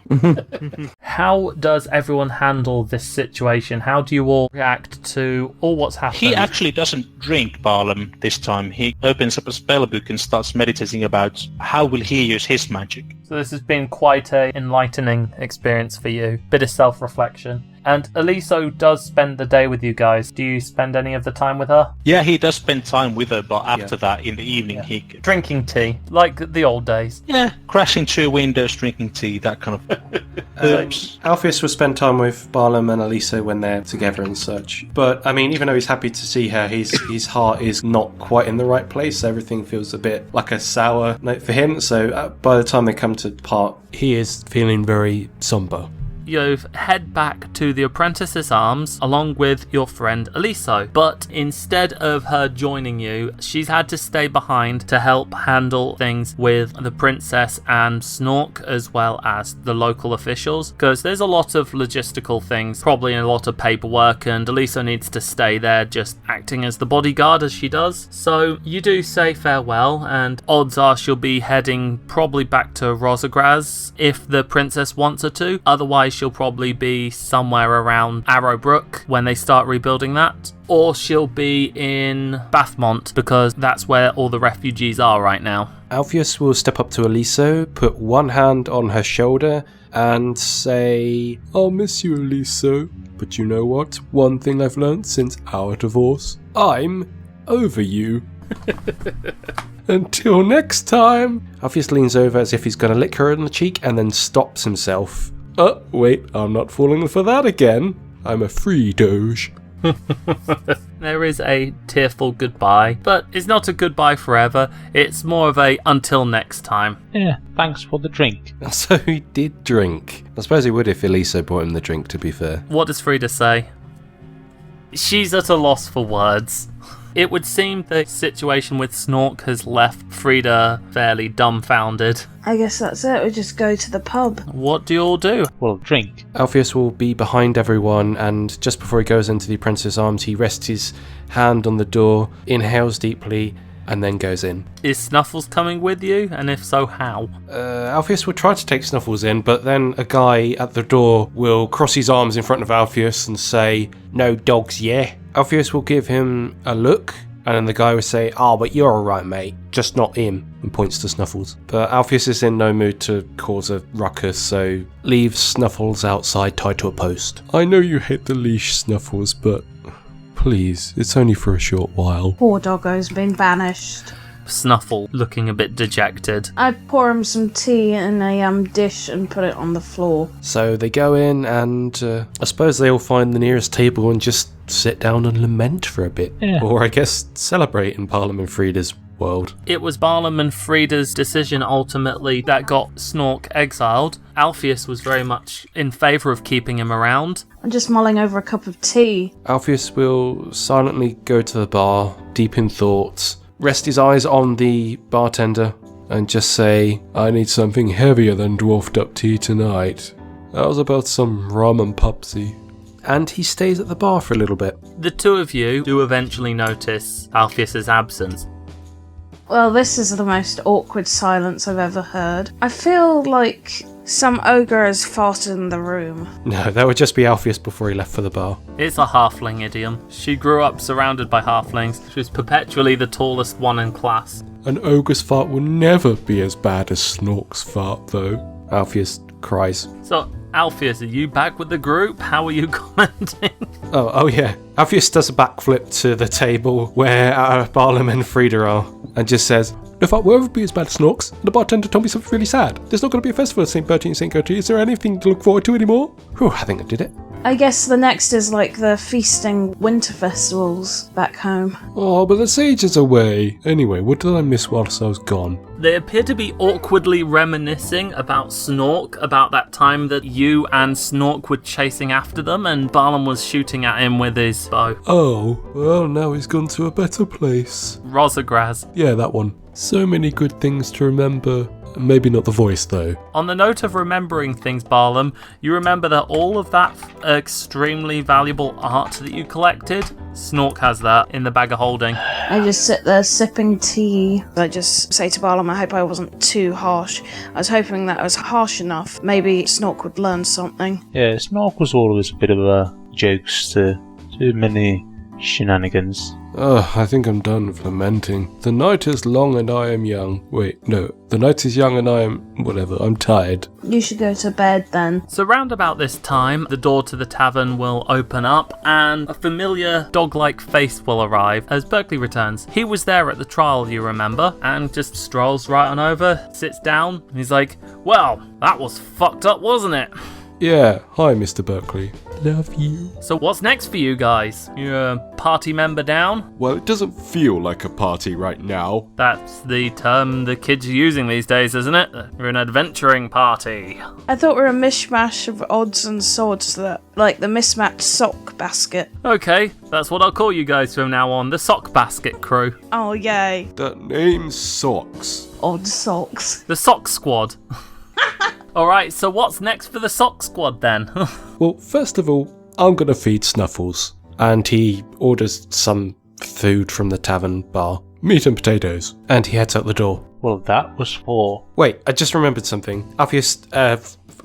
How does everyone handle this situation? How do you all react to all what's happened? He actually doesn't drink Balaam this time. He opens up a spellbook and starts meditating about how will he use his magic. So this has been quite a enlightening experience for you. Bit of self-reflection. And Eliso does spend the day with you guys. Do you spend any of the time with her? Yeah, he does spend time with her, but after that, in the evening, he... Drinking tea, like the old days. Yeah, crashing through windows, drinking tea, that kind of... Alpheus will spend time with Barlam and Eliso when they're together and such. But, I mean, even though he's happy to see her, his heart is not quite in the right place. Everything feels a bit like a sour note for him. So by the time they come to part, he is feeling very somber. You head back to the Apprentice's Arms along with your friend Eliso, but instead of her joining you, she's had to stay behind to help handle things with the princess and Snork as well as the local officials, because there's a lot of logistical things, probably a lot of paperwork, and Eliso needs to stay there just acting as the bodyguard as she does. So you do say farewell, and odds are she'll be heading probably back to Rosagraz if the princess wants her to, otherwise she'll probably be somewhere around Arrowbrook when they start rebuilding that. Or she'll be in Bathmont because that's where all the refugees are right now. Alpheus will step up to Eliso, put one hand on her shoulder and say, "I'll miss you, Eliso, but you know what? One thing I've learned since our divorce, I'm over you." Until next time. Alpheus leans over as if he's going to lick her on the cheek and then stops himself. Oh, wait, I'm not falling for that again. I'm a free doge. There is a tearful goodbye, but it's not a goodbye forever. It's more of a until next time. Yeah, thanks for the drink. So he did drink. I suppose he would if Eliso brought him the drink, to be fair. What does Frida say? She's at a loss for words. It would seem the situation with Snork has left Frida fairly dumbfounded. I guess that's it. We just go to the pub. What do you all do? Well, drink. Alpheus will be behind everyone, and just before he goes into the Apprentice's Arms, he rests his hand on the door, inhales deeply, and then goes in. Is Snuffles coming with you? And if so, how? Alpheus will try to take Snuffles in, but then a guy at the door will cross his arms in front of Alpheus and say, "No dogs, yeah?" Alpheus will give him a look, and then the guy will say, "Oh, but you're alright, mate. Just not him," and points to Snuffles. But Alpheus is in no mood to cause a ruckus, so leaves Snuffles outside tied to a post. "I know you hate the leash, Snuffles, but please, it's only for a short while." Poor doggo's been banished. Snuffle, looking a bit dejected. I pour him some tea in a dish and put it on the floor. So they go in, and I suppose they all find the nearest table and just sit down and lament for a bit. Yeah. Or I guess celebrate in Barlam and Frida's world. It was Barlam and Frida's decision ultimately that got Snork exiled. Alpheus was very much in favour of keeping him around. I'm just mulling over a cup of tea. Alpheus will silently go to the bar, deep in thoughts, rest his eyes on the bartender, and just say, "I need something heavier than dwarfed up tea tonight. How's about some rum and pupsy?" And he stays at the bar for a little bit. The two of you do eventually notice Alpheus's absence. Well, this is the most awkward silence I've ever heard. I feel like some ogre has farted in the room. No, that would just be Alpheus before he left for the bar. It's a halfling idiom. She grew up surrounded by halflings. She was perpetually the tallest one in class. An ogre's fart will never be as bad as Snork's fart, though. Alpheus cries. So, Alpheus, are you back with the group? How are you commenting? Oh yeah. Alpheus does a backflip to the table where Barlam and Frida are, and just says, "No fart will ever be as bad as Snork's. The bartender told me something really sad. There's not going to be a festival at St. Bertie and St. Gertrude. Is there anything to look forward to anymore?" Whew, I think I did it. I guess the next is like the feasting winter festivals back home. Oh, but the sage is away. Anyway, what did I miss whilst I was gone? They appear to be awkwardly reminiscing about Snork, about that time that you and Snork were chasing after them and Barlam was shooting at him with his bow. Oh, well, now he's gone to a better place. Rosagraz. Yeah, that one. So many good things to remember. Maybe not the voice, though. On the note of remembering things, Barlam, you remember that all of that extremely valuable art that you collected? Snork has that in the bag of holding. I just sit there sipping tea. I just say to Barlam, I hope I wasn't too harsh. I was hoping that I was harsh enough. Maybe Snork would learn something. Yeah, Snork was always a bit of a jokester. Too many shenanigans. I think I'm done with lamenting. The night is long and I am young. Wait, no. The night is young and I am... whatever, I'm tired. You should go to bed then. So round about this time, the door to the tavern will open up and a familiar dog-like face will arrive as Berkeley returns. He was there at the trial, you remember, and just strolls right on over, sits down, and he's like, well, that was fucked up, wasn't it? Yeah, hi Mr. Berkeley. Love you. So what's next for you guys? You're a party member down? Well, it doesn't feel like a party right now. That's the term the kids are using these days, isn't it? We're an adventuring party. I thought we were a mishmash of odds and sods, like the mismatched sock basket. Okay, that's what I'll call you guys from now on, the sock basket crew. Oh, yay. That name sucks. Odd socks. The sock squad. Alright, so what's next for the sock squad then? Well, first of all, I'm gonna feed Snuffles. And he orders some food from the tavern bar. Meat and potatoes. And he heads out the door. Well, that was for... Wait, I just remembered something. Alpheus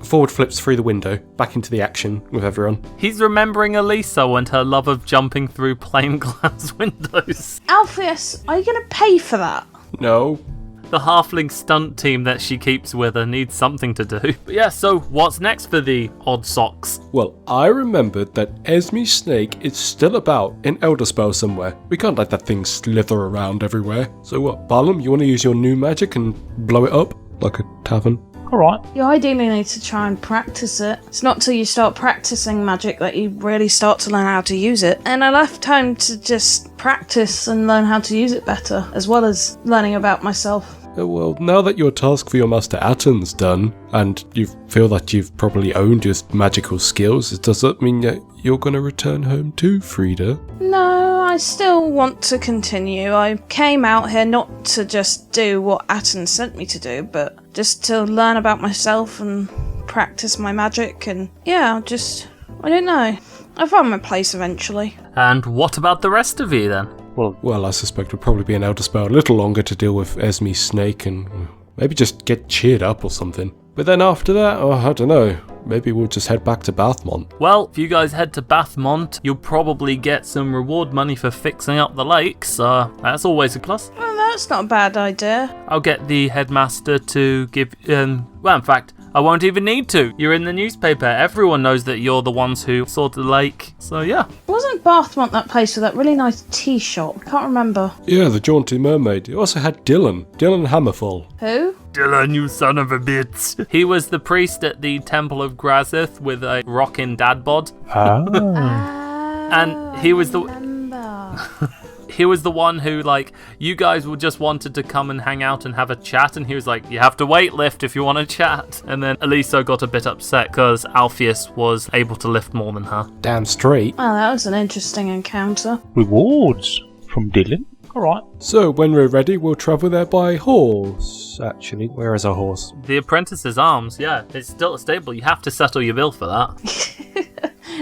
forward flips through the window, back into the action with everyone. He's remembering Elisa and her love of jumping through plain glass windows. Alpheus, are you going to pay for that? No. The halfling stunt team that she keeps with her needs something to do. But yeah, so what's next for the odd socks? Well, I remembered that Esme's snake is still about in Elderspell somewhere. We can't let that thing slither around everywhere. So what, Barlam, you want to use your new magic and blow it up? Like a tavern? Alright. You ideally need to try and practice it. It's not till you start practicing magic that you really start to learn how to use it. And I left home to just practice and learn how to use it better, as well as learning about myself. Well, now that your task for your Master Atom's done, and you feel that you've probably owned your magical skills, does that mean that you're going to return home too, Frida? No, I still want to continue. I came out here not to just do what Atom sent me to do, but just to learn about myself and practice my magic, and yeah, I don't know. I'll find my place eventually. And what about the rest of you then? Well, I suspect it'll probably be an Elderspell a little longer to deal with Esme's snake and maybe just get cheered up or something. But then after that, I don't know, maybe we'll just head back to Bathmont. Well, if you guys head to Bathmont, you'll probably get some reward money for fixing up the lakes. That's always a plus. Well, that's not a bad idea. I'll get the headmaster to give, well, in fact, I won't even need to. You're in the newspaper. Everyone knows that you're the ones who sorted the lake. So, yeah. Wasn't Bathmont that place with that really nice tea shop? I can't remember. Yeah, the Jaunty Mermaid. It also had Dylan Hammerfall. Who? Dylan, you son of a bitch. He was the priest at the Temple of Grazith with a rockin' dad bod. And he was he was the one who, like, you guys were just wanted to come and hang out and have a chat, and he was like, you have to wait lift if you want to chat. And then Elisa got a bit upset because Alpheus was able to lift more than her. Damn straight. Well, that was an interesting encounter. Rewards from Dylan. Alright. So, when we're ready, we'll travel there by horse. Actually, where is our horse? The apprentice's arms, yeah. It's still a stable. You have to settle your bill for that.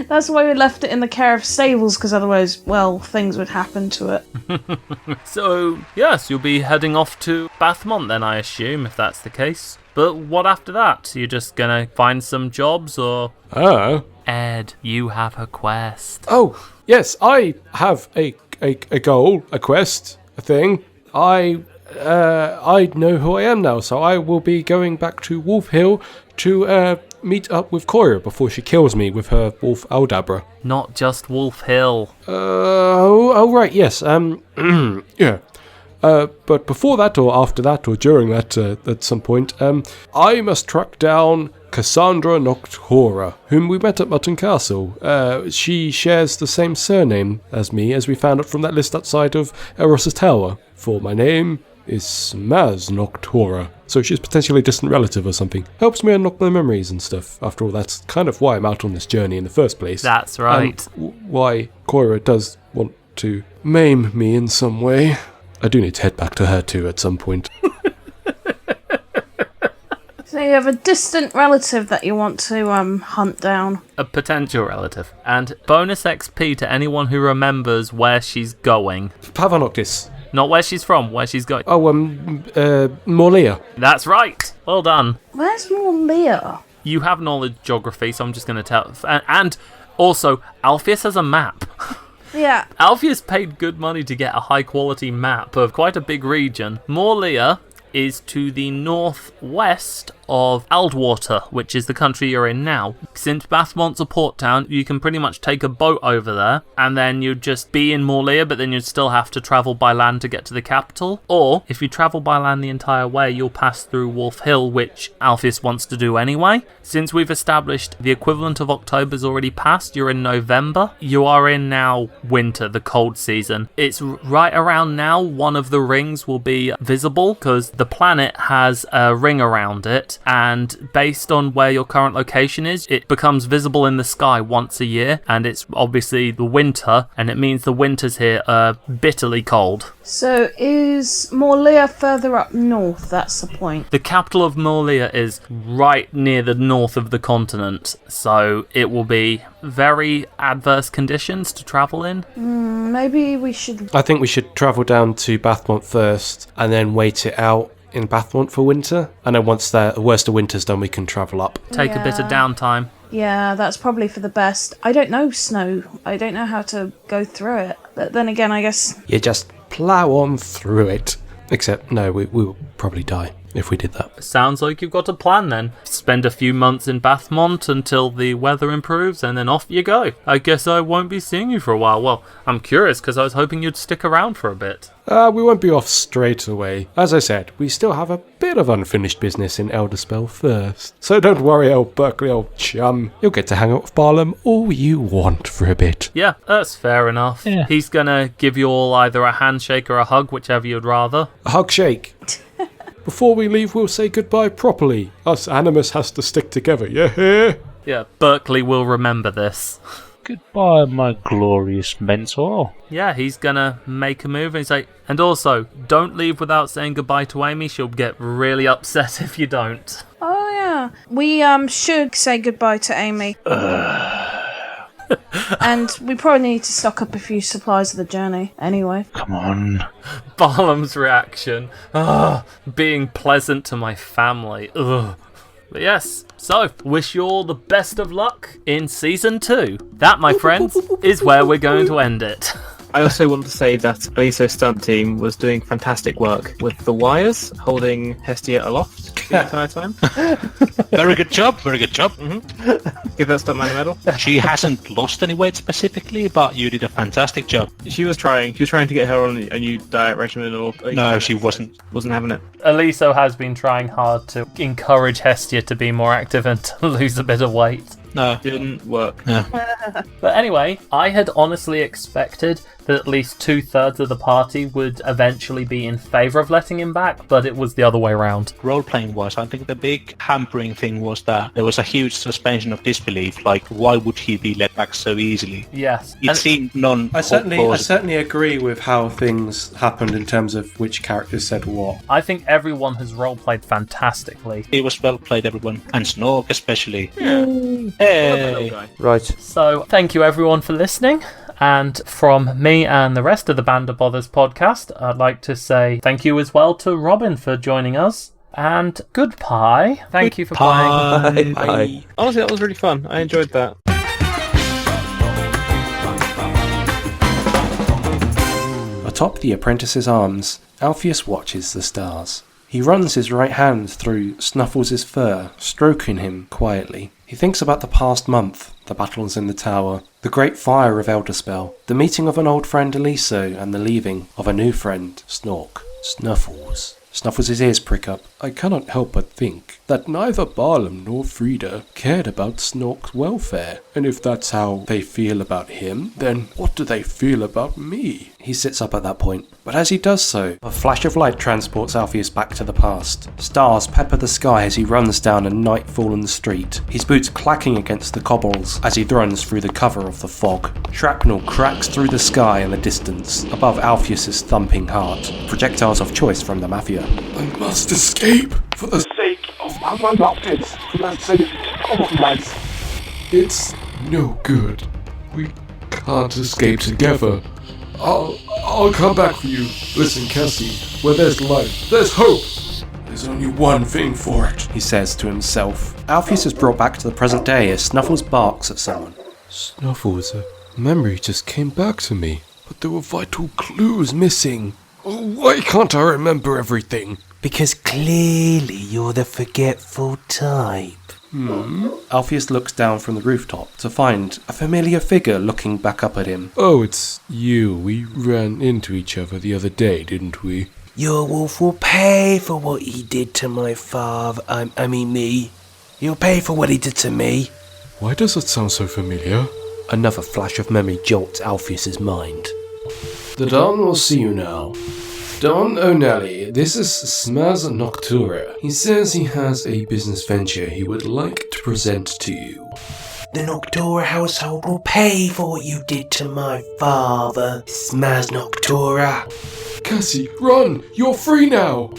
That's why we left it in the care of stables, because otherwise, well, things would happen to it. So, yes, you'll be heading off to Bathmont then, I assume, if that's the case. But what after that? You're just gonna find some jobs, or...? Oh. Ed, you have a quest. Oh, yes, I have a goal, a quest, a thing. I know who I am now, so I will be going back to Wolf Hill to meet up with Koira before she kills me with her Wolf Aldabra. Not just Wolf Hill. Oh right, yes. Yeah. But before that, or after that, or during that, at some point, I must track down Cassandra Noctora, whom we met at Mutton Castle. She shares the same surname as me, as we found out from that list outside of Eros's Tower. For my name is Maz Noctora, so she's potentially a distant relative or something. Helps me unlock my memories and stuff. After all, that's kind of why I'm out on this journey in the first place. That's right. Why Koira does want to maim me in some way. I do need to head back to her too at some point. So you have a distant relative that you want to hunt down. A potential relative. And bonus XP to anyone who remembers where she's going. Pavanoctis. Not where she's from, where she's going. Oh, Morlea. That's right. Well done. Where's Morlea? You have knowledge geography, so I'm just going to tell. And also, Alpheus has a map. Yeah. Alpheus paid good money to get a high-quality map of quite a big region. Morlia is to the northwest of Aldwater, which is the country you're in now. Since Bathmont's a port town, you can pretty much take a boat over there, and then you'd just be in Morlia, but then you'd still have to travel by land to get to the capital. Or, if you travel by land the entire way, you'll pass through Wolf Hill, which Alpheus wants to do anyway. Since we've established the equivalent of October's already passed, you're in November. You are in now winter, the cold season. It's right around now one of the rings will be visible, because the planet has a ring around it, and based on where your current location is, it becomes visible in the sky once a year, and it's obviously the winter, and it means the winters here are bitterly cold. So is Morlia further up north? That's the point. The capital of Morlia is right near the north of the continent, so it will be very adverse conditions to travel in. Maybe we should... I think we should travel down to Bathmont first, and then wait it out in Bathmont for winter. And then once the worst of winter's done, we can travel up. Take a bit of downtime. Yeah, that's probably for the best. I don't know snow. I don't know how to go through it. But then again, I guess... You just plough on through it. Except, no, we will probably die if we did that. Sounds like you've got a plan then. Spend a few months in Bathmont until the weather improves, and then off you go. I guess I won't be seeing you for a while. Well, I'm curious because I was hoping you'd stick around for a bit. We won't be off straight away. As I said, we still have a bit of unfinished business in Elderspell first. So don't worry, old Berkeley, old chum. You'll get to hang out with Barlam all you want for a bit. Yeah, that's fair enough. Yeah. He's gonna give you all either a handshake or a hug, whichever you'd rather. A hug shake. Before we leave, we'll say goodbye properly. Us Animus has to stick together, yeah? Yeah, Berkeley will remember this. Goodbye, my glorious mentor. Yeah, he's gonna make a move and say, and also, don't leave without saying goodbye to Amy. She'll get really upset if you don't. Oh, yeah. We should say goodbye to Amy. And we probably need to stock up a few supplies of the journey anyway. Come on. Barlam's reaction. Being pleasant to my family. Ugh. But yes, so wish you all the best of luck in Season 2. That, my friends, is where we're going to end it. I also want to say that Aliso's stunt team was doing fantastic work with the wires, holding Hestia aloft the entire time. Very good job, very good job. Give that stuntman a medal. She hasn't lost any weight specifically, but you did a fantastic job. She was trying to get her on a new diet regimen, or No, she wasn't. Wasn't having it. Aliso has been trying hard to encourage Hestia to be more active and to lose a bit of weight. No. Didn't work. But anyway, I had honestly expected that at least 2/3 of the party would eventually be in favour of letting him back, but it was the other way around. Role-playing wise, I think the big hampering thing was that there was a huge suspension of disbelief. Like, why would he be let back so easily? Yes. It seemed I certainly agree with how things happened in terms of which characters said what. I think everyone has roleplayed fantastically. It was well played, everyone. And Snork especially. Little Hey! guy. Right. So, thank you everyone for listening. And from me and the rest of the Band of Bothers podcast, I'd like to say thank you as well to Robin for joining us. And goodbye. Thank you for playing. Bye. Honestly, that was really fun. I enjoyed that. Atop the apprentice's arms, Alpheus watches the stars. He runs his right hand through Snuffles' fur, stroking him quietly. He thinks about the past month, the battles in the tower, the great fire of Elderspell, the meeting of an old friend Aliso, and the leaving of a new friend, Snork. Snuffles. Snuffles' ears prick up. I cannot help but think that neither Barlam nor Frida cared about Snork's welfare. And if that's how they feel about him, then what do they feel about me? He sits up at that point, but as he does so, a flash of light transports Alpheus back to the past. Stars pepper the sky as he runs down a night-fallen street, his boots clacking against the cobbles as he runs through the cover of the fog. Shrapnel cracks through the sky in the distance, above Alpheus' thumping heart. Projectiles of choice from the Mafia. I must escape for the sake of my outfits, for the sake of my... It's no good. We can't escape together. I'll come back for you. Listen, Cassie, where there's life, there's hope. There's only one thing for it, he says to himself. Alpheus is brought back to the present day as Snuffles barks at someone. Snuffles, Memory just came back to me, but there were vital clues missing. Oh, why can't I remember everything? Because clearly you're the forgetful type. Alpheus looks down from the rooftop to find a familiar figure looking back up at him. Oh, it's you. We ran into each other the other day, didn't we? Your wolf will pay for what he did to my father. I mean me. He'll pay for what he did to me. Why does it sound so familiar? Another flash of memory jolts Alpheus's mind. The Don will see you now. Don O'Nally, this is Smaz Noctura. He says he has a business venture he would like to present to you. The Noctura household will pay for what you did to my father, Smaz Noctura. Cassie, run! You're free now!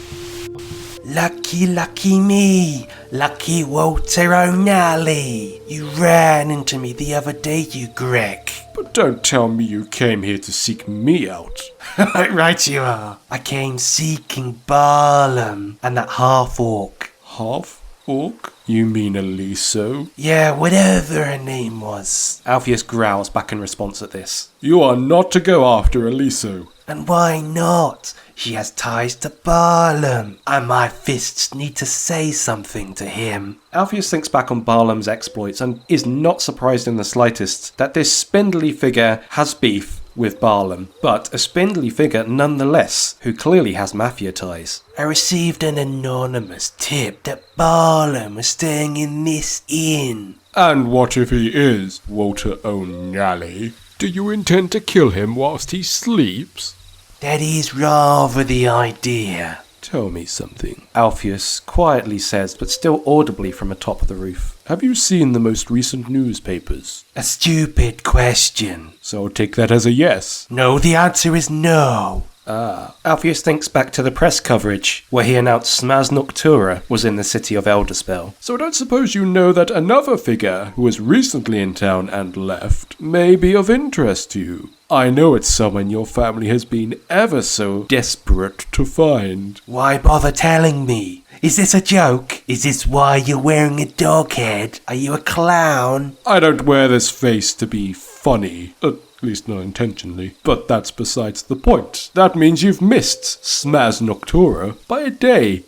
Lucky me. Lucky Walter O'Nally. You ran into me the other day, you Greg. But don't tell me you came here to seek me out. Right you are. I came seeking Barlam and that half-orc. Half-orc? You mean Aliso? Yeah, whatever her name was. Alpheus growls back in response at this. You are not to go after Aliso. And why not? She has ties to Barlam, and my fists need to say something to him. Alpheus thinks back on Barlam's exploits and is not surprised in the slightest that this spindly figure has beef with Barlam, but a spindly figure nonetheless, who clearly has mafia ties. I received an anonymous tip that Barlam was staying in this inn. And what if he is Walter O'Nally? Do you intend to kill him whilst he sleeps? That is rather the idea. Tell me something. Alpheus quietly says, but still audibly from atop of the roof. Have you seen the most recent newspapers? A stupid question. So I'll take that as a yes. No, the answer is no. Alpheus thinks back to the press coverage where he announced Smaz Noctura was in the city of Elderspell. So I don't suppose you know that another figure who was recently in town and left may be of interest to you. I know it's someone your family has been ever so desperate to find. Why bother telling me? Is this a joke? Is this why you're wearing a dog head? Are you a clown? I don't wear this face to be funny. At least not intentionally. But that's besides the point. That means you've missed Smaz Noctura by a day.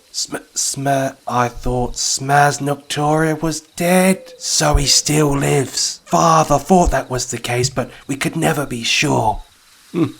I thought Smaz Noctura was dead. So he still lives. Father thought that was the case, but we could never be sure.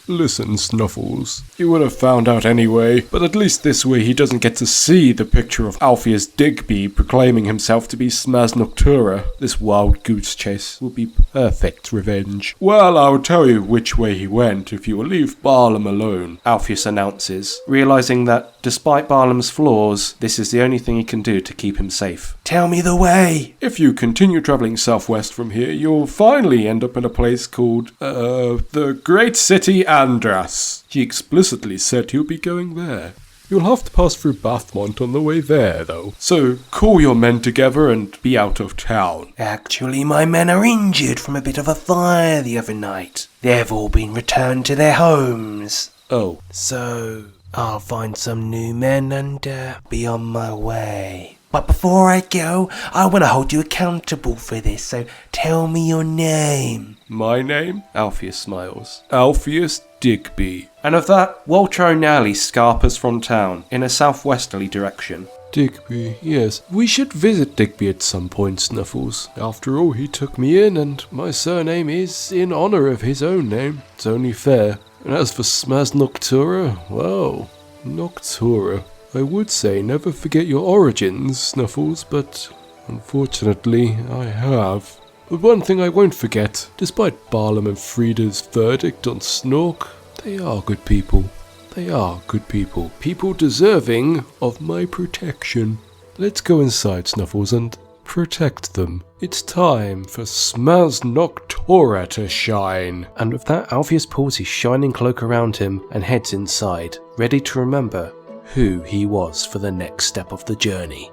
Listen, Snuffles. You would have found out anyway, but at least this way he doesn't get to see the picture of Alpheus Digby proclaiming himself to be Smaz Noctura. This wild goose chase will be perfect revenge. Well, I'll tell you which way he went if you will leave Barlam alone, Alpheus announces, realising that despite Barlam's flaws, this is the only thing he can do to keep him safe. Tell me the way. If you continue travelling southwest from here, you'll finally end up in a place called, the Great City Andras. He explicitly said he'll be going there. You'll have to pass through Bathmont on the way there, though. So call your men together and be out of town. Actually, my men are injured from a bit of a fire the other night. They've all been returned to their homes. Oh. So I'll find some new men and be on my way. But before I go, I want to hold you accountable for this, so tell me your name. My name? Alpheus smiles. Alpheus Digby. And of that, Walter O'Nally scarpers from town in a southwesterly direction. Digby, yes. We should visit Digby at some point, Snuffles. After all, he took me in, and my surname is in honour of his own name. It's only fair. And as for Smaz Noctura, well, Noctura. I would say never forget your origins, Snuffles, but unfortunately I have. But one thing I won't forget, despite Barlam and Frida's verdict on Snork, they are good people. They are good people. People deserving of my protection. Let's go inside, Snuffles, and protect them. It's time for Smaz Noctura to shine. And with that, Alpheus pulls his shining cloak around him and heads inside, ready to remember who he was for the next step of the journey.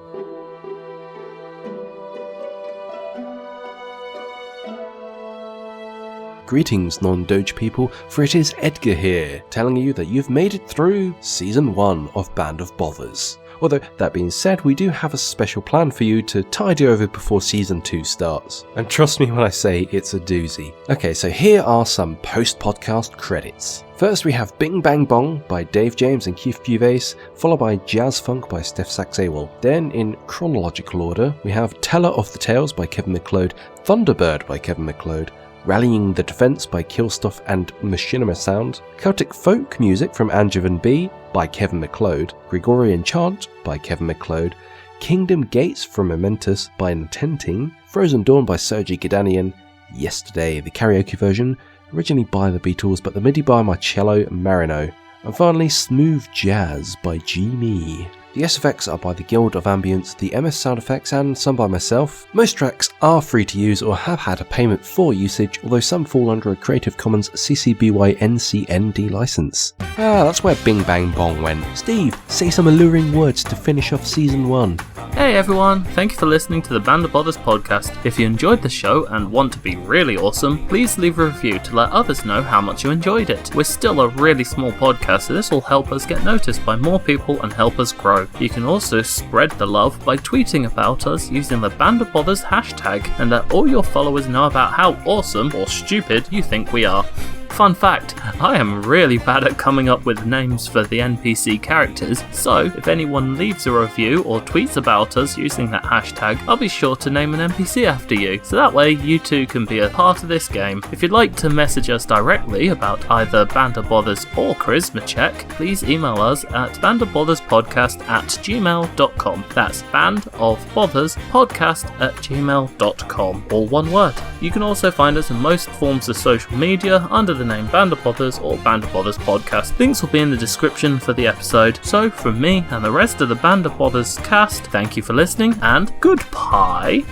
Greetings, non-Doge people, for it is Edgar here, telling you that you've made it through Season 1 of Band of Bothers. Although, that being said, we do have a special plan for you to tide you over before Season 2 starts. And trust me when I say it's a doozy. Okay, so here are some post-podcast credits. First we have Bing Bang Bong by Dave James and Keith Beauvais, followed by Jazz Funk by Stefsax Awel. Then, in chronological order, we have Teller of the Tales by Kevin MacLeod, Thunderbird by Kevin MacLeod, Rallying the Defence by Killstuff and Machinima Sound, Celtic Folk Music from Angevin B by Kevin MacLeod, Gregorian Chant by Kevin MacLeod, Kingdom Gates from Momentous by Intenting, Frozen Dawn by Sergei Gadanian, Yesterday, the karaoke version, originally by the Beatles but the MIDI by Marcello Marino, and finally Smooth Jazz by G-Me. The SFX are by the Guild of Ambience, the MS sound effects, and some by myself. Most tracks are free to use or have had a payment for usage, although some fall under a Creative Commons CC BY NC ND license. That's where Bing Bang Bong went. Steve, say some alluring words to finish off Season 1. Hey everyone, thank you for listening to the Band of Brothers podcast. If you enjoyed the show and want to be really awesome, please leave a review to let others know how much you enjoyed it. We're still a really small podcast, so this will help us get noticed by more people and help us grow. You can also spread the love by tweeting about us using the Band of Brothers hashtag and let all your followers know about how awesome or stupid you think we are. Fun fact, I am really bad at coming up with names for the NPC characters, so if anyone leaves a review or tweets about us using that hashtag, I'll be sure to name an NPC after you, so that way you too can be a part of this game. If you'd like to message us directly about either Band of Brothers or Charisma Check, please email us at bandofbotherspodcast@gmail.com. That's bandofbotherspodcast@gmail.com, all one word. You can also find us on most forms of social media under the name Band of Brothers or Band of Brothers Podcast. Links will be in the description for the episode. So from me and the rest of the Band of Brothers cast, thank you for listening and goodbye.